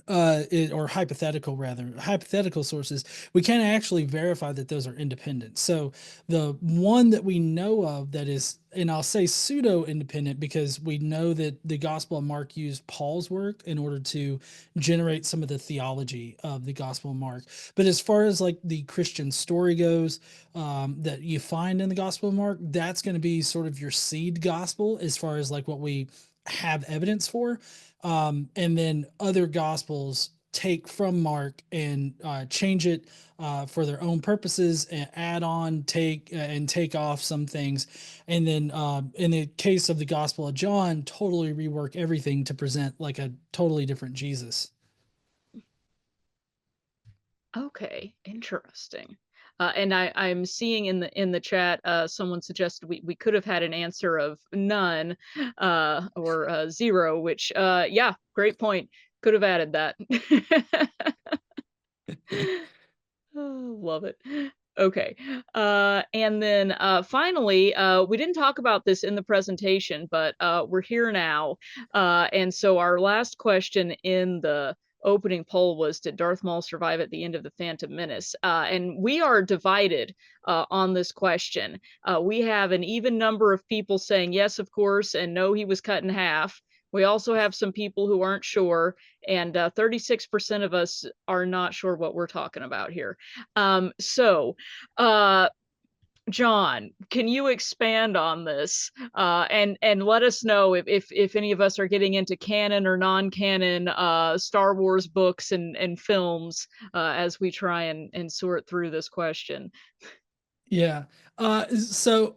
or hypothetical, rather hypothetical sources, we can't actually verify that those are independent. So the one that we know of that is, and I'll say pseudo independent, because we know that the Gospel of Mark used Paul's work in order to generate some of the theology of the Gospel of Mark. But as far as like the Christian story goes, that you find in the Gospel of Mark, that's going to be sort of your seed gospel as far as like what we have evidence for. And then other gospels take from Mark and change it for their own purposes, and add on, take and take off some things, and then in the case of the Gospel of John, totally rework everything to present like a totally different Jesus. Okay, interesting. And I'm seeing in the chat, someone suggested we could have had an answer of none, or zero, which yeah, great point. Could have added that. Oh, love it. Okay. And then finally, we didn't talk about this in the presentation, but we're here now. And so our last question in the opening poll was, did Darth Maul survive at the end of the Phantom Menace? And we are divided on this question. We have an even number of people saying yes, of course, and no, he was cut in half. We also have some people who aren't sure, and 36% of us are not sure what we're talking about here. So, uh, John, can you expand on this, and let us know if any of us are getting into canon or non-canon Star Wars books and films as we try and sort through this question. Yeah. So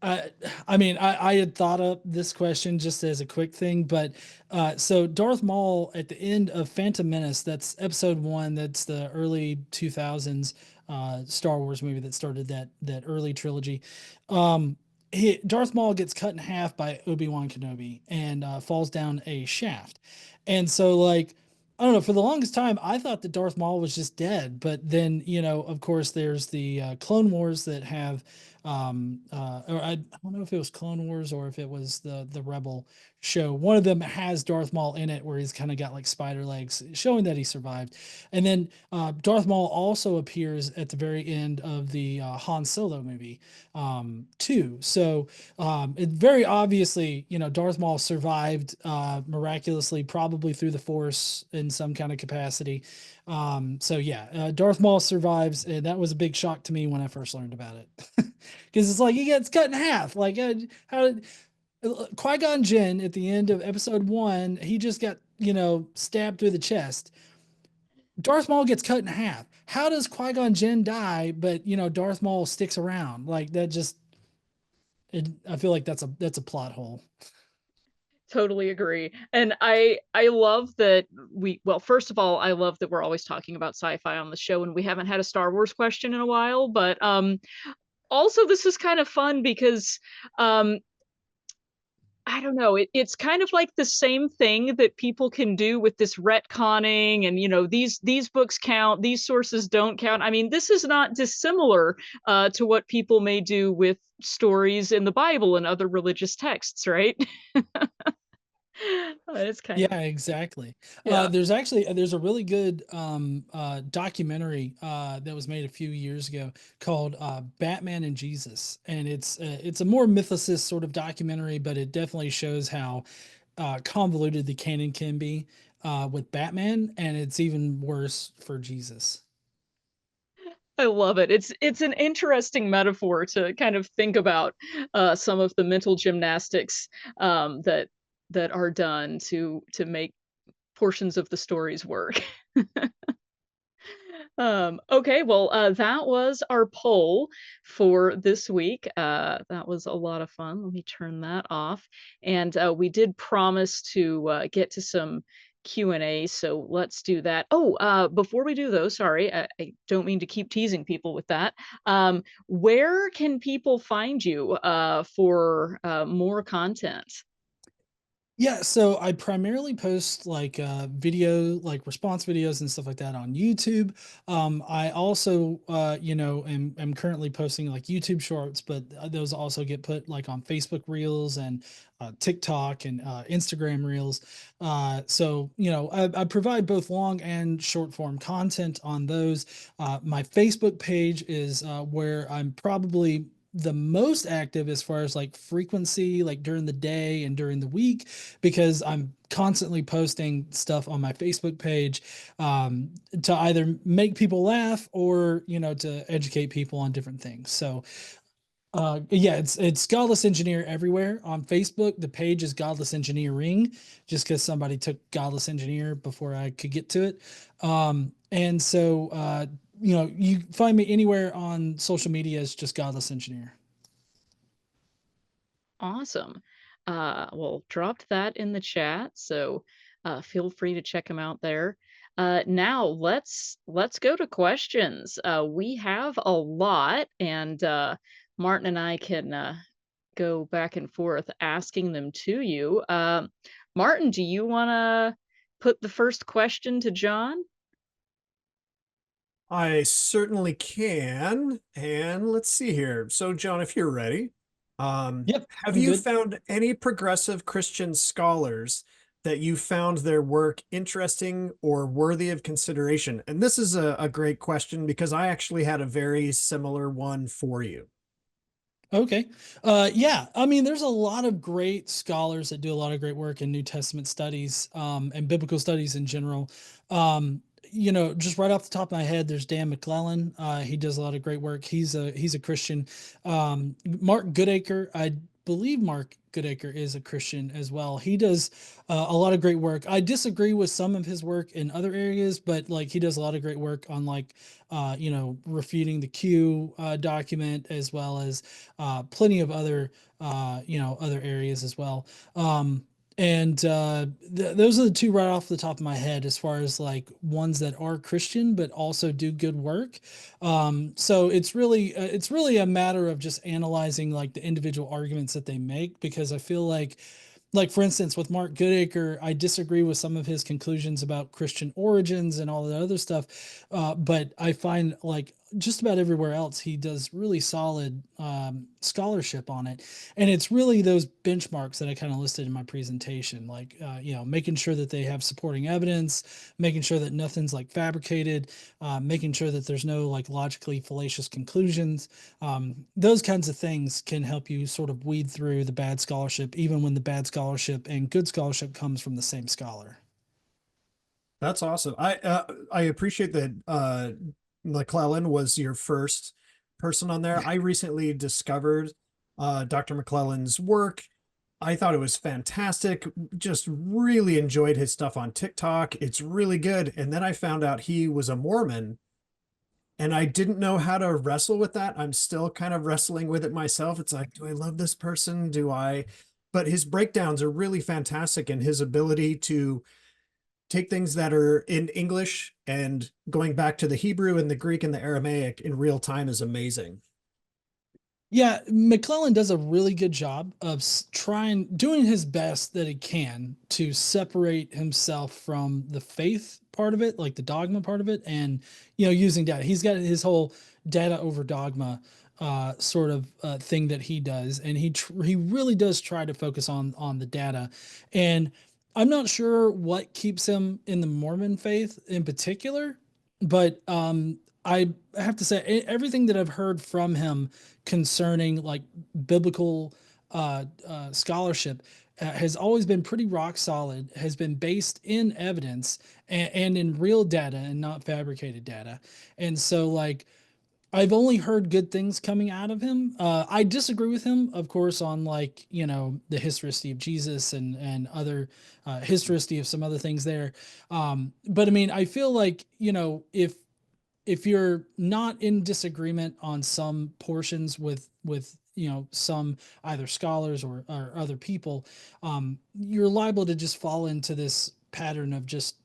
I I mean I had thought up this question just as a quick thing, but so Darth Maul at the end of Phantom Menace, that's episode one, that's the early 2000s Star Wars movie that started that early trilogy. Darth Maul gets cut in half by Obi-Wan Kenobi and falls down a shaft. And so like I don't know. For the longest time, I thought that Darth Maul was just dead. But then, of course, there's the Clone Wars that have, or I don't know if it was Clone Wars or if it was the Rebel show. One of them has Darth Maul in it, where he's kind of got like spider legs, showing that he survived. And then Darth Maul also appears at the very end of the Han Solo movie, too. So it very obviously, Darth Maul survived miraculously, probably through the Force in some kind of capacity. So yeah, Darth Maul survives, and that was a big shock to me when I first learned about it, because it's like he gets cut in half. Like how did Qui-Gon Jinn at the end of Episode One, he just got stabbed through the chest. Darth Maul gets cut in half. How does Qui-Gon Jinn die, but Darth Maul sticks around? Like that just I feel like that's a plot hole. Totally agree. And I love that well, first of all, I love that we're always talking about sci-fi on the show and we haven't had a Star Wars question in a while, but also this is kind of fun because um I don't know, it's kind of like the same thing that people can do with this retconning and these books count, these sources don't count. I mean, this is not dissimilar to what people may do with stories in the Bible and other religious texts, right? It's kind of Yeah, exactly. yeah. There's a really good documentary that was made a few years ago called Batman and Jesus, and it's a more mythicist sort of documentary, but it definitely shows how convoluted the canon can be. with Batman, and it's even worse for Jesus. I love it. It's an interesting metaphor to kind of think about, some of the mental gymnastics, that are done to make portions of the stories work. Okay, well, that was our poll for this week. That was a lot of fun. Let me turn that off. And we did promise to get to some Q&A, so let's do that. Oh, before we do though, sorry, I don't mean to keep teasing people with that. Where can people find you for more content? Yeah, so I primarily post like video, like response videos and stuff like that on YouTube. I also, am currently posting like YouTube shorts, but those also get put like on Facebook Reels and TikTok and Instagram Reels. I provide both long and short form content on those. My Facebook page is where I'm probably the most active as far as like frequency, like during the day and during the week, because I'm constantly posting stuff on my Facebook page to either make people laugh or to educate people on different things. So yeah, it's Godless Engineer everywhere on Facebook. The page is Godless Engineering, just because somebody took Godless Engineer before I could get to it. You find me anywhere on social media as just Godless Engineer. Awesome. Well, dropped that in the chat, so feel free to check them out there. Now let's go to questions. We have a lot, and Martin and I can go back and forth asking them to you. Martin, do you want to put the first question to John? I certainly can. And let's see here. So, John, if you're ready, Yep, have I'm you good. found any progressive Christian scholars that you found their work interesting or worthy of consideration? And this is a great question because I actually had a very similar one for you. Okay. Yeah. I mean, there's a lot of great scholars that do a lot of great work in New Testament studies, and biblical studies in general. Just right off the top of my head, there's Dan McClellan. He does a lot of great work. He's a Christian. Mark Goodacre, I believe Mark Goodacre is a Christian as well. He does a lot of great work. I disagree with some of his work in other areas, but like he does a lot of great work on like refuting the Q document, as well as plenty of other other areas as well. Those are the two right off the top of my head as far as like ones that are Christian but also do good work. So it's really a matter of just analyzing like the individual arguments that they make, because I feel like for instance with Mark Goodacre, I disagree with some of his conclusions about Christian origins and all the other stuff, but I find like just about everywhere else he does really solid scholarship on it. And it's really those benchmarks that I kind of listed in my presentation, like making sure that they have supporting evidence, making sure that nothing's like fabricated, making sure that there's no like logically fallacious conclusions. Those kinds of things can help you sort of weed through the bad scholarship, even when the bad scholarship and good scholarship comes from the same scholar. That's awesome. I appreciate that McClellan was your first person on there. I recently discovered Dr. McClellan's work. I thought it was fantastic. Just really enjoyed his stuff on TikTok. It's really good. And then I found out he was a Mormon, and I didn't know how to wrestle with that. I'm still kind of wrestling with it myself. It's like, do I love this person? Do I? But his breakdowns are really fantastic, and his ability to take things that are in English and going back to the Hebrew and the Greek and the Aramaic in real time is amazing. Yeah, McClellan does a really good job of doing his best that he can to separate himself from the faith part of it, like the dogma part of it, and using data. He's got his whole data over dogma sort of thing that he does, and he really does try to focus on the data. And I'm not sure what keeps him in the Mormon faith in particular, but I have to say everything that I've heard from him concerning like biblical scholarship has always been pretty rock solid, has been based in evidence and in real data and not fabricated data. And so, like, I've only heard good things coming out of him. I disagree with him, of course, on, like, the historicity of Jesus and other historicity of some other things there. But I mean, I feel like, if you're not in disagreement on some portions with some either scholars or other people, you're liable to just fall into this pattern of just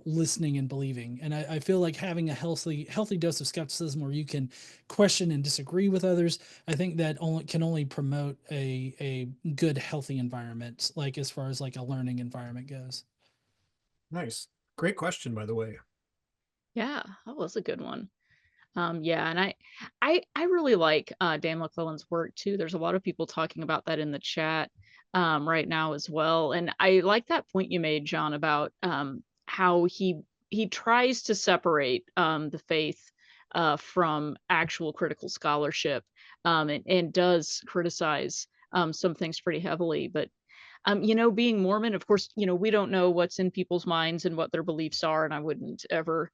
listening and believing. And I feel like having a healthy dose of skepticism where you can question and disagree with others, I think that only promote a good healthy environment, like as far as like a learning environment goes. Nice. Great question, by the way. Yeah, that was a good one. Yeah, and I really like Dan McClellan's work too. There's a lot of people talking about that in the chat right now as well. And I like that point you made, John, about how he tries to separate the faith from actual critical scholarship, and does criticize some things pretty heavily. But being Mormon, of course, we don't know what's in people's minds and what their beliefs are, and I wouldn't ever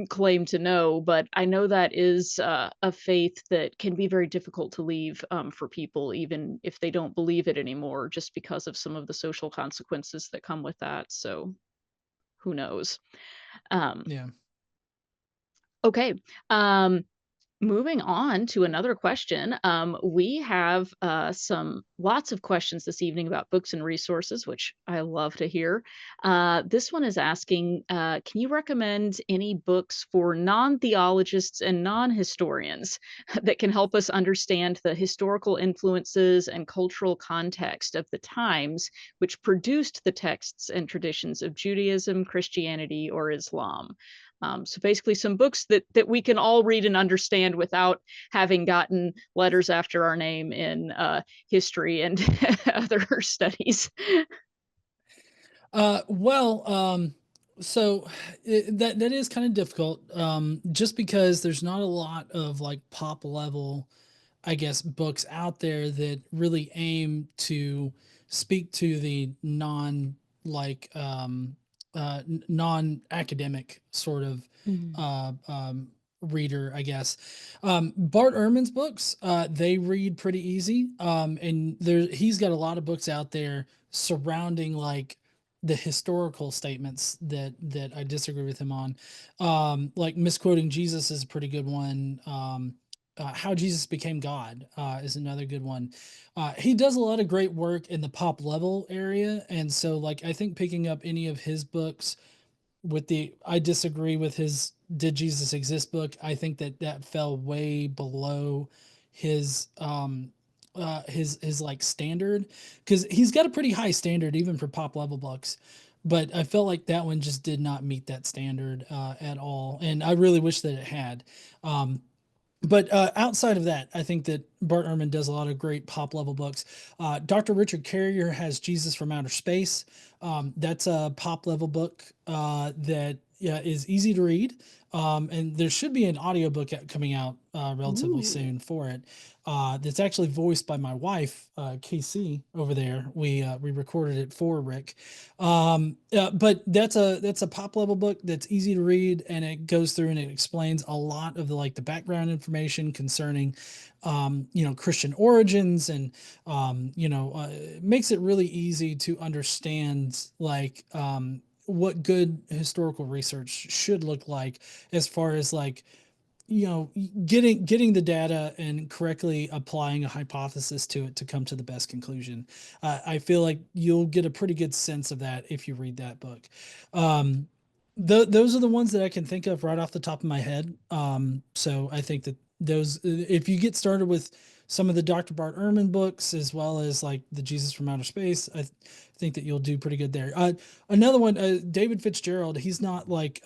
claim to know, but I know that is a faith that can be very difficult to leave for people, even if they don't believe it anymore, just because of some of the social consequences that come with that. So who knows? Um, Yeah. okay. Moving on to another question. We have some lots of questions this evening about books and resources, which I love to hear. This one is asking, can you recommend any books for non-theologists and non-historians that can help us understand the historical influences and cultural context of the times which produced the texts and traditions of Judaism, Christianity, or Islam? So basically some books that we can all read and understand without having gotten letters after our name in history and other studies. Well, so that is kind of difficult, just because there's not a lot of like pop level, I guess, books out there that really aim to speak to the like non academic sort of Mhm. reader, I guess. Bart Ehrman's books, they read pretty easy, and he's got a lot of books out there surrounding like the historical statements that I disagree with him on. Like misquoting Jesus is a pretty good one. How Jesus Became God is another good one. He does a lot of great work in the pop level area, and so like I think picking up any of his books I disagree with his Did Jesus Exist book. I think that fell way below his his like standard, because he's got a pretty high standard even for pop level books. But I felt like that one just did not meet that standard at all, and I really wish that it had. Um, but outside of that, I think that Bart Ehrman does a lot of great pop level books. Dr. Richard Carrier has Jesus from Outer Space. That's a pop level book that, yeah, is easy to read. And there should be an audiobook coming out relatively Ooh. soon for it. That's actually voiced by my wife, KC, over there. We recorded it for Rick. But that's a pop level book that's easy to read, and it goes through and it explains a lot of the background information concerning Christian origins, and makes it really easy to understand what good historical research should look like, as far as like getting the data and correctly applying a hypothesis to it to come to the best conclusion. I feel like you'll get a pretty good sense of that if you read that book. um, those are the ones that I can think of right off the top of my head. So I think that those, if you get started with some of the Dr. Bart Ehrman books, as well as like the Jesus from Outer Space, I think that you'll do pretty good there. Another one, David Fitzgerald. He's not like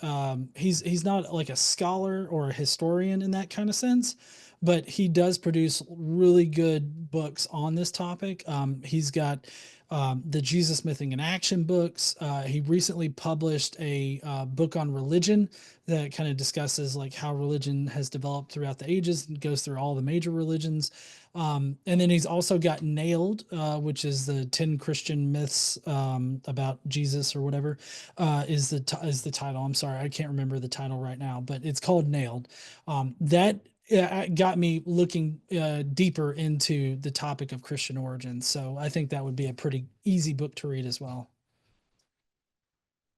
he's not like a scholar or a historian in that kind of sense, but he does produce really good books on this topic. He's got the Jesus Mything in Action books. He recently published a book on religion that kind of discusses like how religion has developed throughout the ages and goes through all the major religions. And then he's also got Nailed, which is the 10 Christian myths about Jesus or whatever, is the title. I'm sorry, I can't remember the title right now, but it's called Nailed. That got me looking deeper into the topic of Christian origins. So I think that would be a pretty easy book to read as well.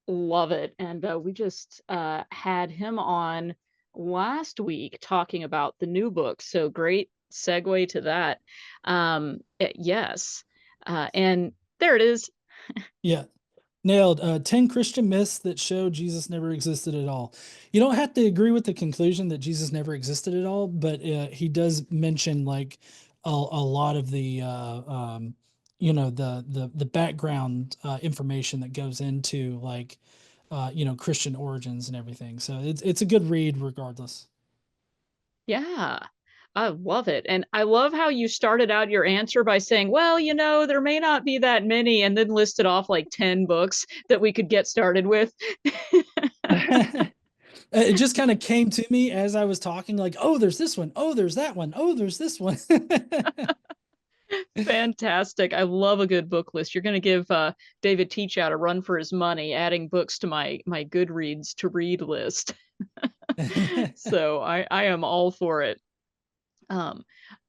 Love it. And we just had him on last week talking about the new book. So great segue to that. Yes. And there it is. Yeah, nailed. 10 Christian myths that show Jesus never existed at all. You don't have to agree with the conclusion that Jesus never existed at all, but he does mention like a lot of the the background information that goes into like Christian origins and everything. So it's a good read regardless. Yeah. I love it. And I love how you started out your answer by saying, well, there may not be that many, and then listed off like 10 books that we could get started with. It just kind of came to me as I was talking, like, oh, there's this one. Oh, there's that one. Oh, there's this one. Fantastic. I love a good book list. You're going to give David Teachout a run for his money, adding books to my Goodreads to read list. So I am all for it. Um,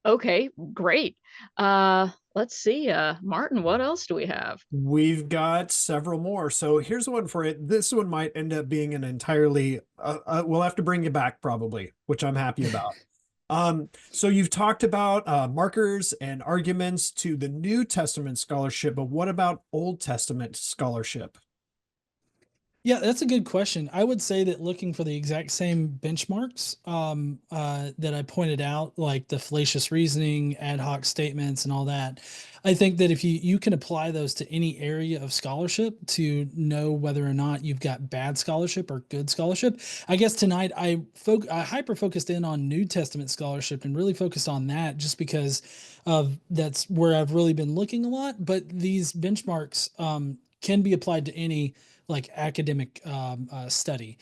okay, great. Let's see. Martin, what else do we have? We've got several more. So here's one for it. This one might end up being an entirely, we'll have to bring you back probably, which I'm happy about. So you've talked about markers and arguments to the New Testament scholarship, but what about Old Testament scholarship? Yeah, that's a good question. I would say that looking for the exact same benchmarks that I pointed out, like the fallacious reasoning, ad hoc statements, and all that, I think that if you can apply those to any area of scholarship to know whether or not you've got bad scholarship or good scholarship. I guess tonight I hyper focused in on New Testament scholarship and really focused on that just because of that's where I've really been looking a lot. But these benchmarks can be applied to any like academic study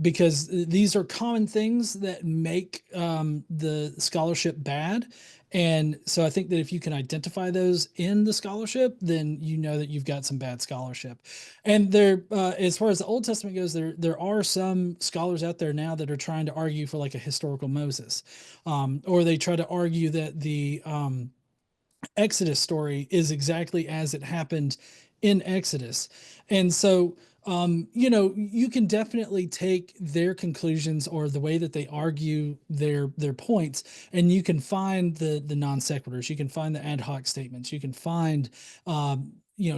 because these are common things that make the scholarship bad. And so I think that if you can identify those in the scholarship, then you know that you've got some bad scholarship. And there, as far as the Old Testament goes, there are some scholars out there now that are trying to argue for like a historical Moses, or they try to argue that the Exodus story is exactly as it happened in Exodus. And so, you can definitely take their conclusions or the way that they argue their points, and you can find the non sequiturs. You can find the ad hoc statements. You can find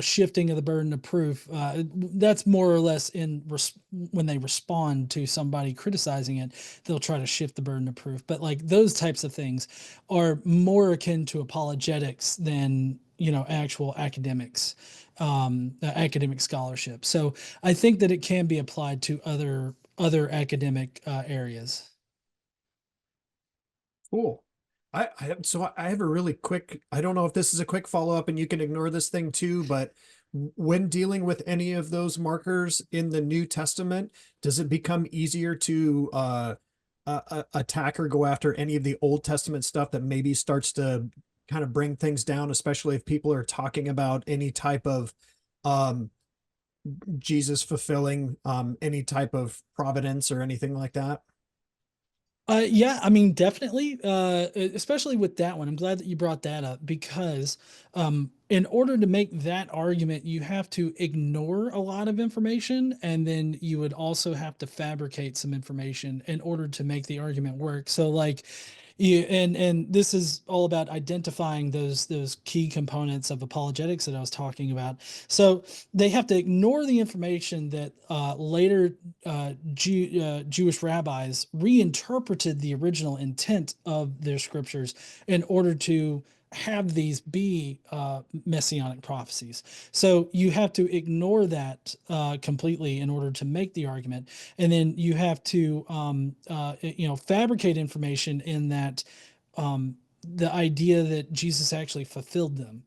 shifting of the burden of proof. That's more or less when they respond to somebody criticizing it, they'll try to shift the burden of proof. But like those types of things are more akin to apologetics than actual academic scholarship. So I think that it can be applied to other academic areas. Cool. I have a really quick, I don't know if this is a quick follow-up and you can ignore this thing too, but when dealing with any of those markers in the New Testament, does it become easier to attack or go after any of the Old Testament stuff that maybe starts to kind of bring things down, especially if people are talking about any type of um, Jesus fulfilling any type of providence or anything like that? Yeah, I mean, definitely, especially with that one. I'm glad that you brought that up because in order to make that argument, you have to ignore a lot of information, and then you would also have to fabricate some information in order to make the argument work. So, like, and this is all about identifying those key components of apologetics that I was talking about. So they have to ignore the information that later Jewish rabbis reinterpreted the original intent of their scriptures in order to have these be messianic prophecies. So you have to ignore that completely in order to make the argument, and then you have to fabricate information in that the idea that Jesus actually fulfilled them,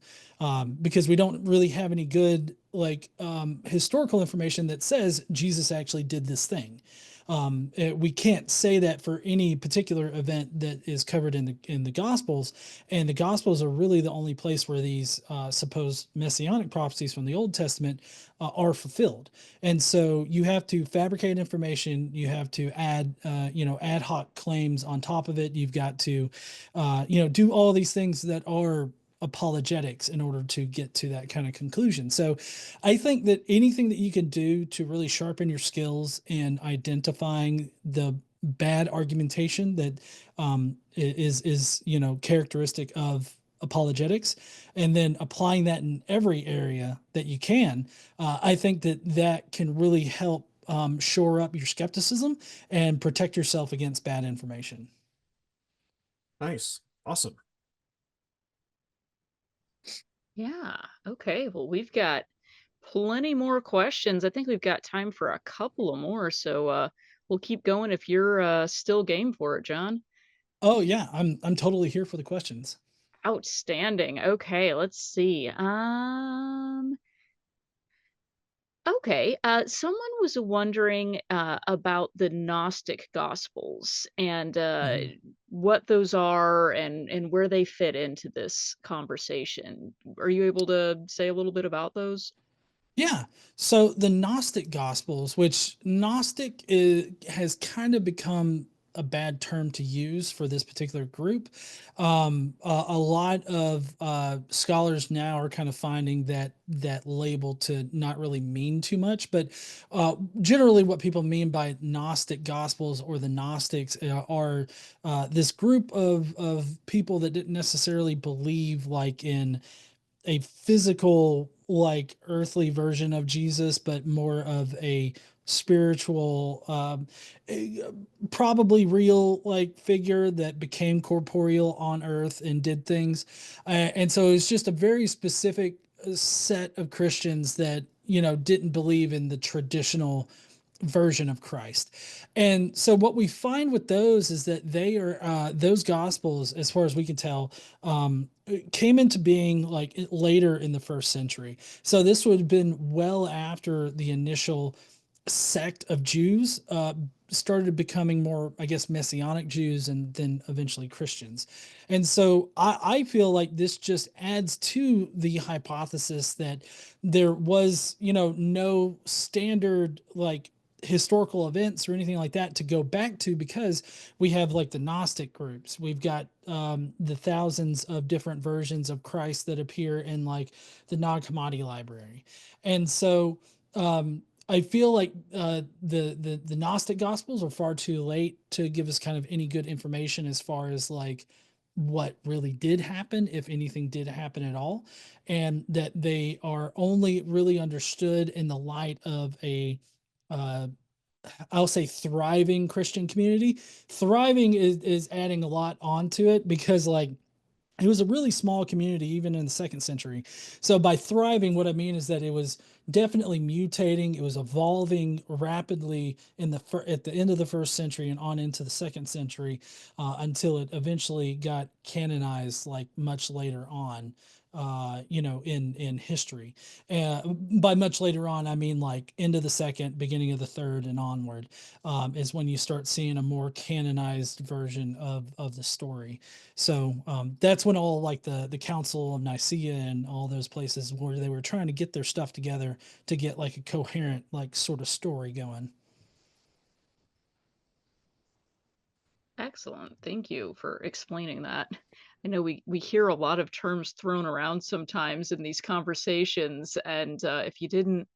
because we don't really have any good like historical information that says Jesus actually did this thing. We can't say that for any particular event that is covered in the Gospels, and the Gospels are really the only place where these supposed messianic prophecies from the Old Testament are fulfilled. And so you have to fabricate information. You have to add, ad hoc claims on top of it. You've got to, do all these things that are apologetics in order to get to that kind of conclusion. So I think that anything that you can do to really sharpen your skills in identifying the bad argumentation that is characteristic of apologetics, and then applying that in every area that you can, I think that that can really help shore up your skepticism and protect yourself against bad information. Nice. Awesome. Yeah. Okay. Well, we've got plenty more questions. I think we've got time for a couple of more, so we'll keep going if you're still game for it, John. Oh yeah, I'm totally here for the questions. Outstanding. Okay, let's see. Okay, someone was wondering about the Gnostic Gospels and Mhm. what those are and where they fit into this conversation. Are you able to say a little bit about those? Yeah. So the Gnostic Gospels, which Gnostic has kind of become a bad term to use for this particular group. A lot of scholars now are kind of finding that label to not really mean too much, but generally, what people mean by Gnostic Gospels or the Gnostics are this group of people that didn't necessarily believe like in a physical, like earthly version of Jesus, but more of a spiritual, probably real like figure that became corporeal on earth and did things. And so it's just a very specific set of Christians that, didn't believe in the traditional version of Christ. And so what we find with those is that they are those gospels, as far as we can tell, came into being like later in the first century. So this would have been well after the initial sect of Jews started becoming more, I guess, Messianic Jews and then eventually Christians. And so I feel like this just adds to the hypothesis that there was, no standard like historical events or anything like that to go back to, because we have like the Gnostic groups. We've got the thousands of different versions of Christ that appear in like the Nag Hammadi library. And so I feel like the Gnostic Gospels are far too late to give us kind of any good information as far as like what really did happen, if anything did happen at all, and that they are only really understood in the light of a uh, I'll say thriving Christian community. Thriving is adding a lot onto it, because like it was a really small community even in the second century. So by thriving, what I mean is that it was definitely mutating. It was evolving rapidly at the end of the first century and on into the second century, until it eventually got canonized like much later on. In history. By much later on, I mean like into the second, beginning of the third, and onward, is when you start seeing a more canonized version of the story. So that's when all like the Council of Nicaea and all those places where they were trying to get their stuff together to get like a coherent like sort of story going. Excellent. Thank you for explaining that. I know we hear a lot of terms thrown around sometimes in these conversations, and if you didn't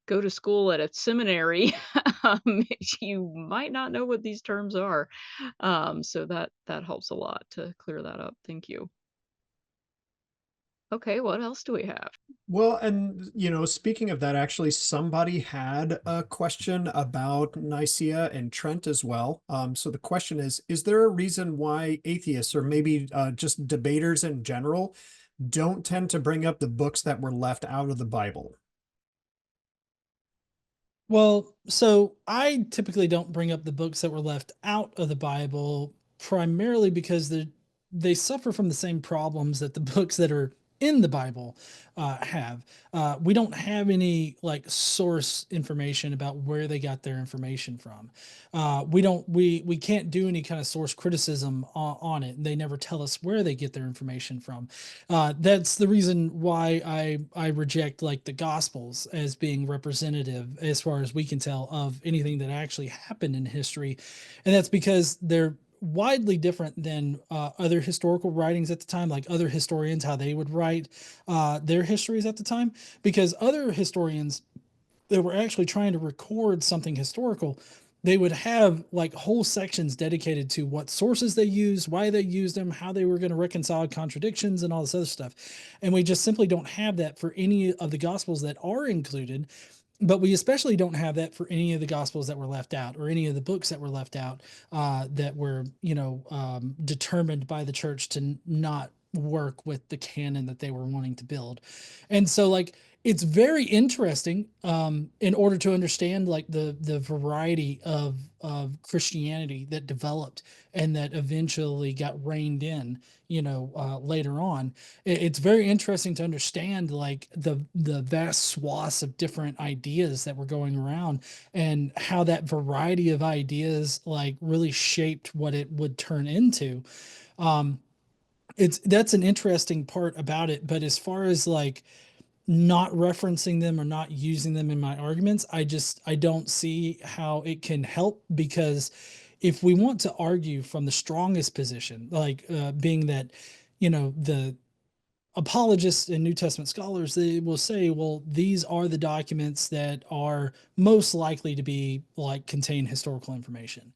go to school at a seminary, um, you might not know what these terms are. So that helps a lot to clear that up. Thank you. Okay, what else do we have? Well, and speaking of that, actually, somebody had a question about Nicaea and Trent as well. So the question is there a reason why atheists, or maybe just debaters in general, don't tend to bring up the books that were left out of the Bible? Well, so I typically don't bring up the books that were left out of the Bible, primarily because they suffer from the same problems that the books that are in the Bible have. We don't have any like source information about where they got their information from. We can't do any kind of source criticism on it. They never tell us where they get their information from. That's the reason why I reject like the Gospels as being representative, as far as we can tell, of anything that actually happened in history, and that's because they're widely different than other historical writings at the time, like other historians, how they would write their histories at the time, because other historians that were actually trying to record something historical, they would have like whole sections dedicated to what sources they used, why they used them, how they were going to reconcile contradictions, and all this other stuff. And we just simply don't have that for any of the gospels that are included, but we especially don't have that for any of the gospels that were left out, or any of the books that were left out, that were, determined by the church to not work with the canon that they were wanting to build. And so like it's very interesting, in order to understand like the variety of Christianity that developed and that eventually got reined in, later on. It's very interesting to understand like the vast swaths of different ideas that were going around, and how that variety of ideas like really shaped what it would turn into. um that's an interesting part about it. But as far as like not referencing them or not using them in my arguments, I don't see how it can help, because if we want to argue from the strongest position, like being that, the apologists and New Testament scholars, they will say, well, these are the documents that are most likely to be like contain historical information.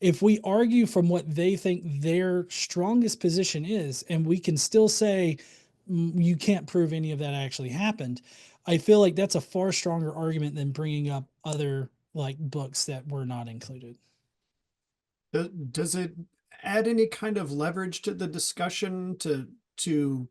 If we argue from what they think their strongest position is, and we can still say, You can't prove any of that actually happened," I feel like that's a far stronger argument than bringing up other like books that were not included. Does it add any kind of leverage to the discussion to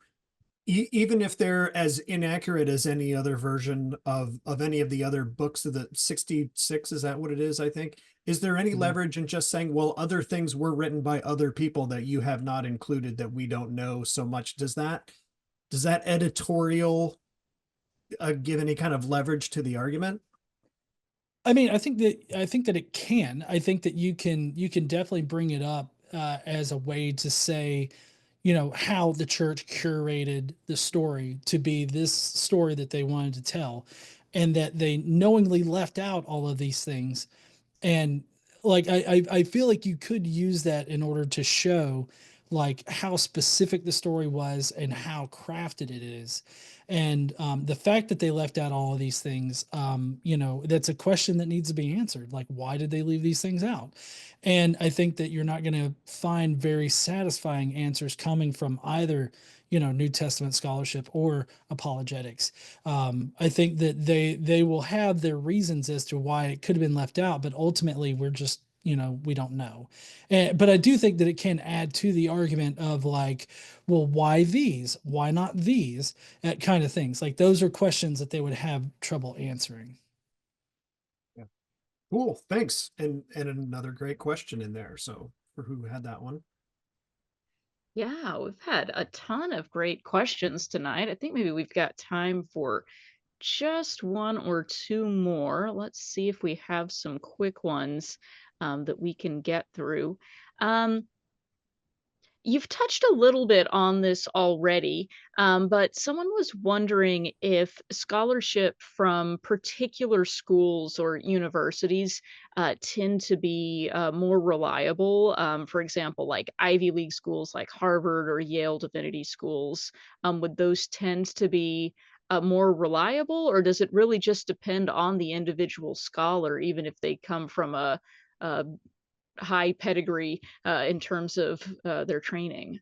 even if they're as inaccurate as any other version of any of the other books of the 66, is that what it is? I think. Is there any Mhm. leverage in just saying, well, other things were written by other people that you have not included that we don't know so much? Does that editorial give any kind of leverage to the argument? I mean, I think that it can. I think that you can definitely bring it up as a way to say, how the church curated the story to be this story that they wanted to tell, and that they knowingly left out all of these things. And like I feel like you could use that in order to show like how specific the story was and how crafted it is. And the fact that they left out all of these things, that's a question that needs to be answered. Like, why did they leave these things out? And I think that you're not going to find very satisfying answers coming from either, New Testament scholarship or apologetics. I think that they will have their reasons as to why it could have been left out, but ultimately we're just, we don't know. But I do think that it can add to the argument of like, well, why these? Why not these? That kind of things. Like those are questions that they would have trouble answering. Yeah. Cool. Thanks. And another great question in there. So for who had that one? Yeah, we've had a ton of great questions tonight. I think maybe we've got time for just one or two more. Let's see if we have some quick ones that we can get through. Um, You've touched a little bit on this already, but someone was wondering if scholarship from particular schools or universities tend to be more reliable. For example, like Ivy League schools like Harvard or Yale Divinity schools, would those tend to be more reliable, or does it really just depend on the individual scholar, even if they come from a high pedigree in terms of their training?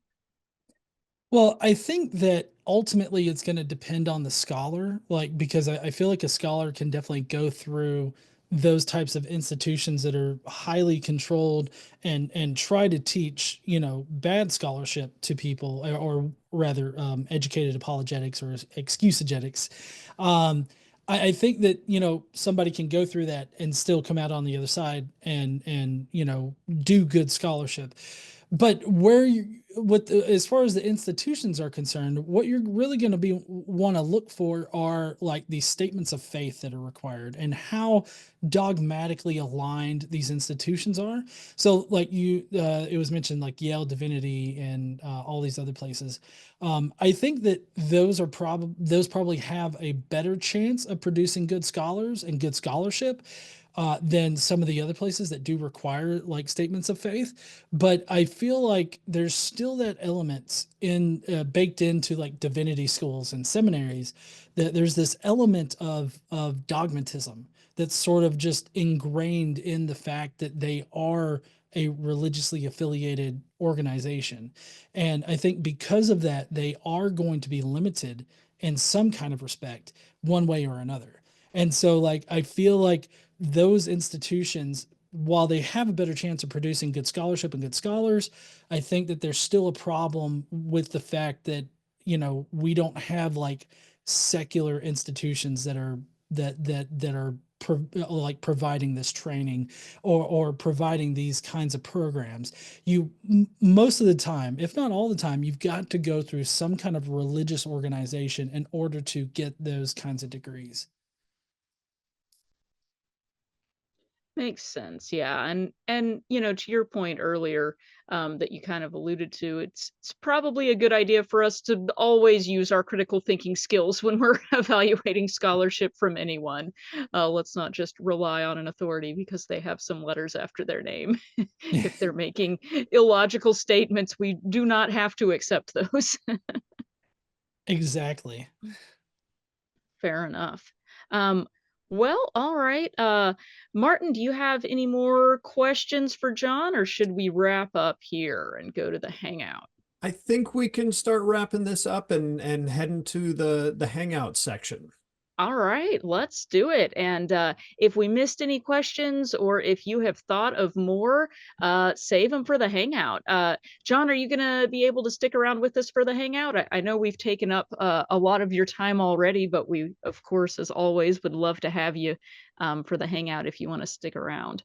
Well, I think that ultimately it's going to depend on the scholar, like because I feel like a scholar can definitely go through those types of institutions that are highly controlled and try to teach, bad scholarship to people, or rather, educated apologetics or excusegetics. I think that somebody can go through that and still come out on the other side and do good scholarship. But as far as the institutions are concerned, what you're really going to be want to look for are like these statements of faith that are required and how dogmatically aligned these institutions are. So, like it was mentioned like Yale Divinity and all these other places. I think that those probably have a better chance of producing good scholars and good scholarship than some of the other places that do require like statements of faith. But I feel like there's still that element in baked into like divinity schools and seminaries that there's this element of dogmatism that's sort of just ingrained in the fact that they are a religiously affiliated organization. And I think because of that, they are going to be limited in some kind of respect, one way or another. And so, like, I feel like those institutions, while they have a better chance of producing good scholarship and good scholars, I think that there's still a problem with the fact that, we don't have like secular institutions that are like providing this training or providing these kinds of programs. Most of the time, if not all the time, you've got to go through some kind of religious organization in order to get those kinds of degrees. Makes sense, yeah, and to your point earlier, that you kind of alluded to, it's probably a good idea for us to always use our critical thinking skills when we're evaluating scholarship from anyone. Let's not just rely on an authority because they have some letters after their name. If they're making illogical statements, we do not have to accept those. Exactly. Fair enough. Um, well, all right. Martin, do you have any more questions for John, or should we wrap up here and go to the hangout? I think we can start wrapping this up and head into the hangout section. All right, let's do it. And if we missed any questions or if you have thought of more, save them for the hangout. John, are you going to be able to stick around with us for the hangout? I know we've taken up a lot of your time already, but we, of course, as always, would love to have you for the hangout if you want to stick around.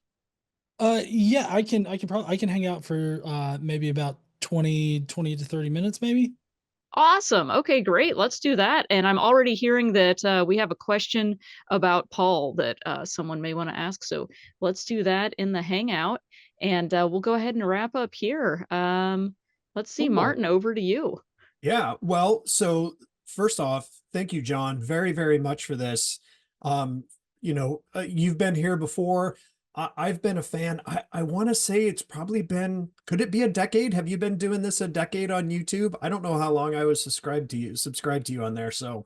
Yeah, I can hang out for maybe about 20 to 30 minutes maybe. Awesome. Okay, great. Let's do that. And I'm already hearing that we have a question about Paul that someone may want to ask. So let's do that in the Hangout. And we'll go ahead and wrap up here. Let's see, Cool. Martin, over to you. Yeah, well, so first off, thank you, John, very, very much for this. You've been here before. I've been a fan. I want to say it's probably been, could it be a decade? Have you been doing this a decade on YouTube? I don't know how long I was subscribed to you on there. So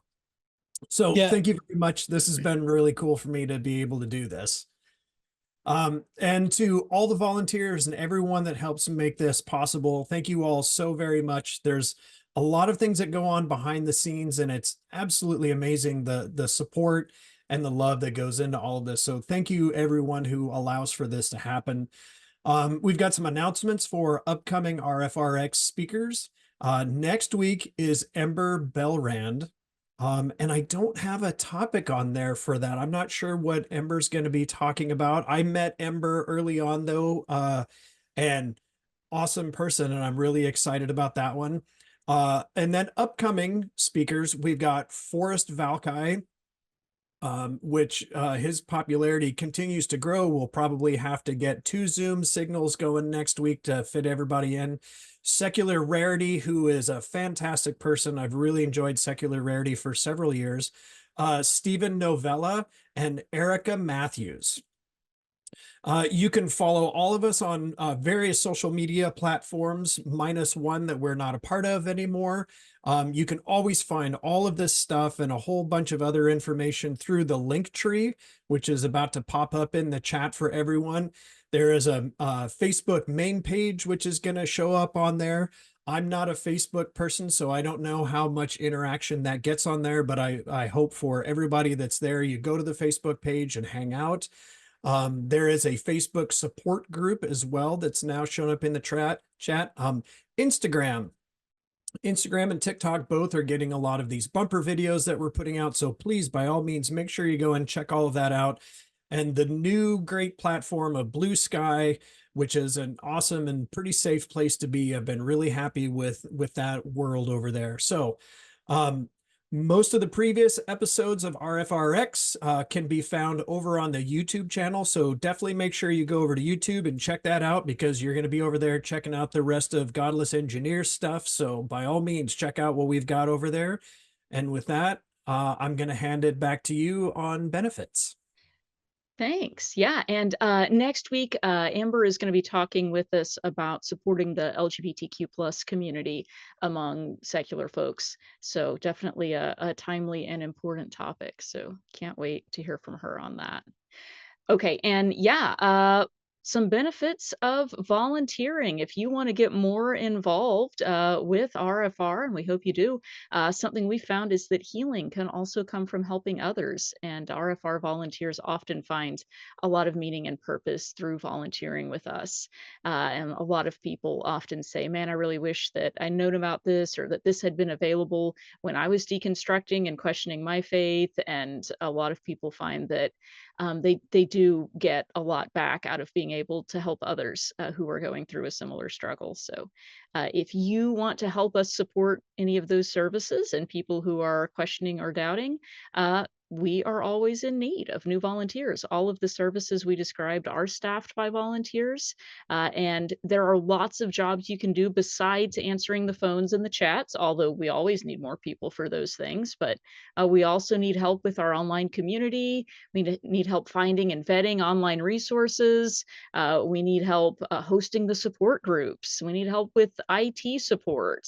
Yeah, thank you very much. This has been really cool for me to be able to do this. And to all the volunteers and everyone that helps make this possible, thank you all so very much. There's a lot of things that go on behind the scenes, and it's absolutely amazing the support and the love that goes into all of this. So thank you everyone who allows for this to happen. We've got some announcements for upcoming RfRx speakers. Next week is Ember Bellrand. And I don't have a topic on there for that. I'm not sure what Ember's going to be talking about. I met Ember early on though, and awesome person, and I'm really excited about that one. And then upcoming speakers, we've got Forrest Valkai, which his popularity continues to grow. We'll probably have to get 2 Zoom signals going next week to fit everybody in. Secular Rarity, who is a fantastic person. I've really enjoyed Secular Rarity for several years. Stephen Novella and Erica Matthews. You can follow all of us on various social media platforms, minus one that we're not a part of anymore. You can always find all of this stuff and a whole bunch of other information through the link tree, which is about to pop up in the chat for everyone. There is a Facebook main page, which is going to show up on there. I'm not a Facebook person, so I don't know how much interaction that gets on there, but I hope for everybody that's there, you go to the Facebook page and hang out. There is a Facebook support group as well that's now shown up in the chat. Instagram and TikTok both are getting a lot of these bumper videos that we're putting out. So please, by all means, make sure you go and check all of that out. And the new great platform of Blue Sky, which is an awesome and pretty safe place to be. I've been really happy with that world over there. So, um, most of the previous episodes of RfRx can be found over on the YouTube channel. So definitely make sure you go over to YouTube and check that out, because you're going to be over there checking out the rest of Godless Engineer stuff. So by all means, check out what we've got over there. And with that, I'm going to hand it back to you on benefits. Thanks. Yeah. And next week, Amber is going to be talking with us about supporting the LGBTQ plus community among secular folks. So definitely a timely and important topic. So can't wait to hear from her on that. Okay, and yeah, some benefits of volunteering. If you want to get more involved with RFR, and we hope you do, something we found is that healing can also come from helping others. And RFR volunteers often find a lot of meaning and purpose through volunteering with us. And a lot of people often say, man, I really wish that I known about this, or that this had been available when I was deconstructing and questioning my faith. And a lot of people find that they do get a lot back out of being able to help others who are going through a similar struggle. So if you want to help us support any of those services and people who are questioning or doubting, we are always in need of new volunteers. All of the services we described are staffed by volunteers, and there are lots of jobs you can do besides answering the phones and the chats, although we always need more people for those things. But we also need help with our online community. We need help finding and vetting online resources. We need help hosting the support groups. We need help with IT support,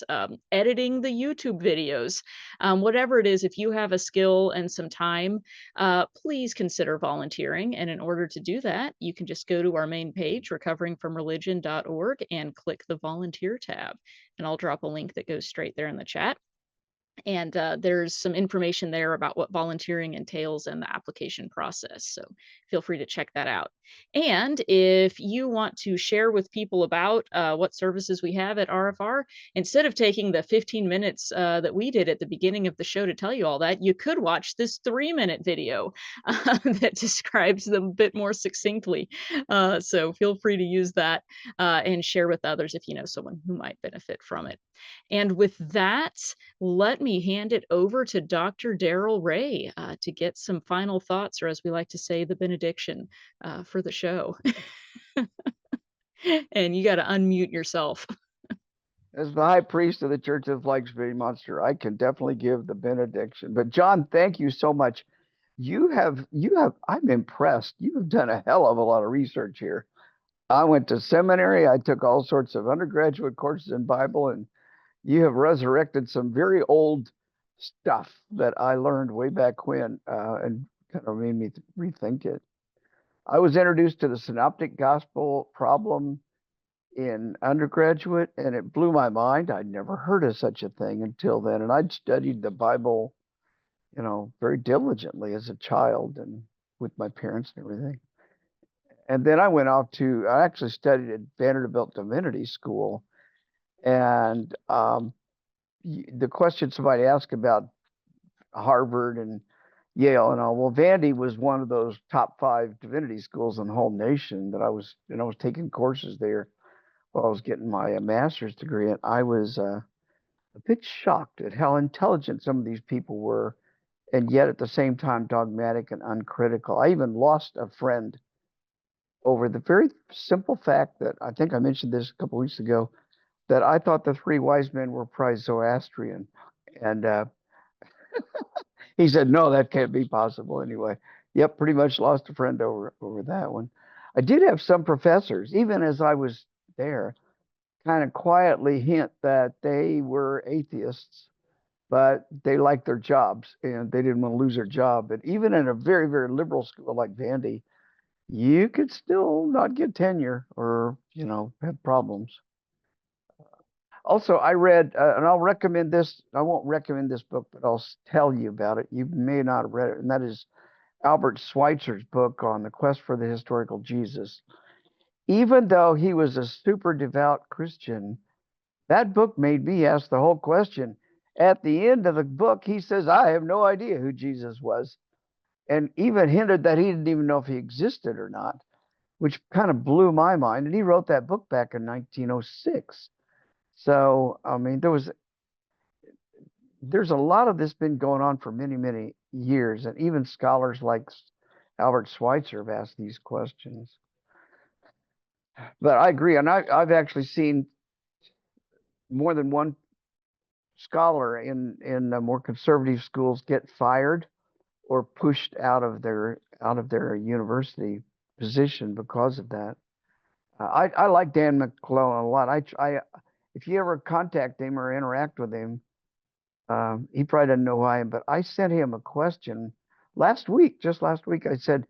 editing the YouTube videos. Whatever it is, if you have a skill and some time, please consider volunteering. And in order to do that, you can just go to our main page, recoveringfromreligion.org, and click the volunteer tab. And I'll drop a link that goes straight there in the chat. And there's some information there about what volunteering entails and the application process. So feel free to check that out. And if you want to share with people about what services we have at RFR, instead of taking the 15 minutes that we did at the beginning of the show to tell you all that, you could watch this 3-minute video that describes them a bit more succinctly. So feel free to use that and share with others if you know someone who might benefit from it. And with that, let me hand it over to Dr. Daryl Ray to get some final thoughts, or as we like to say, the benediction for the show. And you got to unmute yourself. As the high priest of the Church of the Flag Spitting Monster, I can definitely give the benediction. But John, thank you so much. I'm impressed. You have done a hell of a lot of research here. I went to seminary. I took all sorts of undergraduate courses in Bible, and you have resurrected some very old stuff that I learned way back when, and kind of made me rethink it. I was introduced to the synoptic gospel problem in undergraduate, and it blew my mind. I'd never heard of such a thing until then, and I'd studied the Bible, very diligently as a child and with my parents and everything. And then I actually studied at Vanderbilt Divinity School, and the question somebody asked about Harvard and Yale and all. Well, Vandy was one of those top 5 divinity schools in the whole nation that I was taking courses there while I was getting my master's degree. And I was a bit shocked at how intelligent some of these people were, and yet at the same time dogmatic and uncritical. I even lost a friend over the very simple fact that, I think I mentioned this a couple of weeks ago, that I thought the 3 wise men were probably Zoroastrian. And he said, no, that can't be possible anyway. Yep, pretty much lost a friend over that one. I did have some professors, even as I was there, kind of quietly hint that they were atheists, but they liked their jobs and they didn't want to lose their job. But even in a very, very liberal school like Vandy, you could still not get tenure or, have problems. Also, I read, and I'll recommend this. I won't recommend this book, but I'll tell you about it. You may not have read it, and that is Albert Schweitzer's book on the quest for the historical Jesus. Even though he was a super devout Christian, that book made me ask the whole question. At the end of the book, he says, I have no idea who Jesus was, and even hinted that he didn't even know if he existed or not. which kind of blew my mind. And he wrote that book back in 1906. So, I mean, there's a lot of this been going on for many, many years. And even scholars like Albert Schweitzer have asked these questions. But I agree. And I've actually seen more than one scholar in more conservative schools get fired or pushed out of their university position because of that. I like Dan McClellan a lot. If you ever contact him or interact with him, he probably doesn't know who I am, but I sent him a question just last week. I said,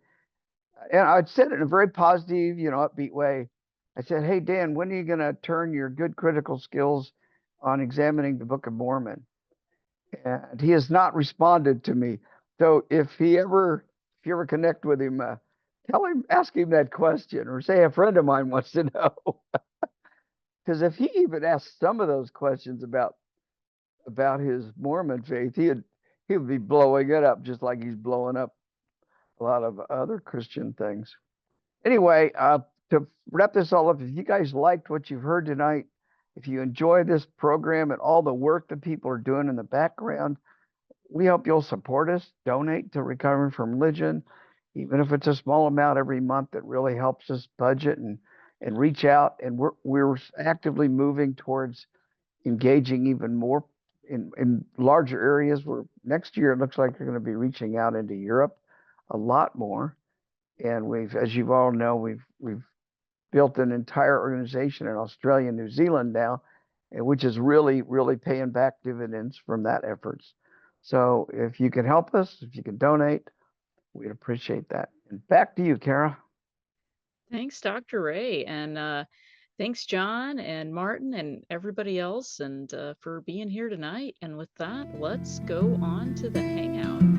and I'd said it in a very positive, upbeat way. I said, "Hey Dan, when are you going to turn your good critical skills on examining the Book of Mormon?" And he has not responded to me. So if you ever connect with him, ask him that question, or say a friend of mine wants to know. Because if he even asked some of those questions about his Mormon faith, he would be blowing it up just like he's blowing up a lot of other Christian things. Anyway, to wrap this all up, if you guys liked what you've heard tonight, if you enjoy this program and all the work that people are doing in the background, we hope you'll support us, donate to Recovering from Religion, even if it's a small amount every month. That really helps us budget and reach out. And we're actively moving towards engaging even more in larger areas. Where next year it looks like we're going to be reaching out into Europe a lot more. And as you all know, we've built an entire organization in Australia and New Zealand now, which is really, really paying back dividends from that efforts. So if you can help us, if you can donate, we'd appreciate that. And back to you, Kara. Thanks, Dr. Ray. And thanks, John and Martin and everybody else, and for being here tonight. And with that, let's go on to the Hangout.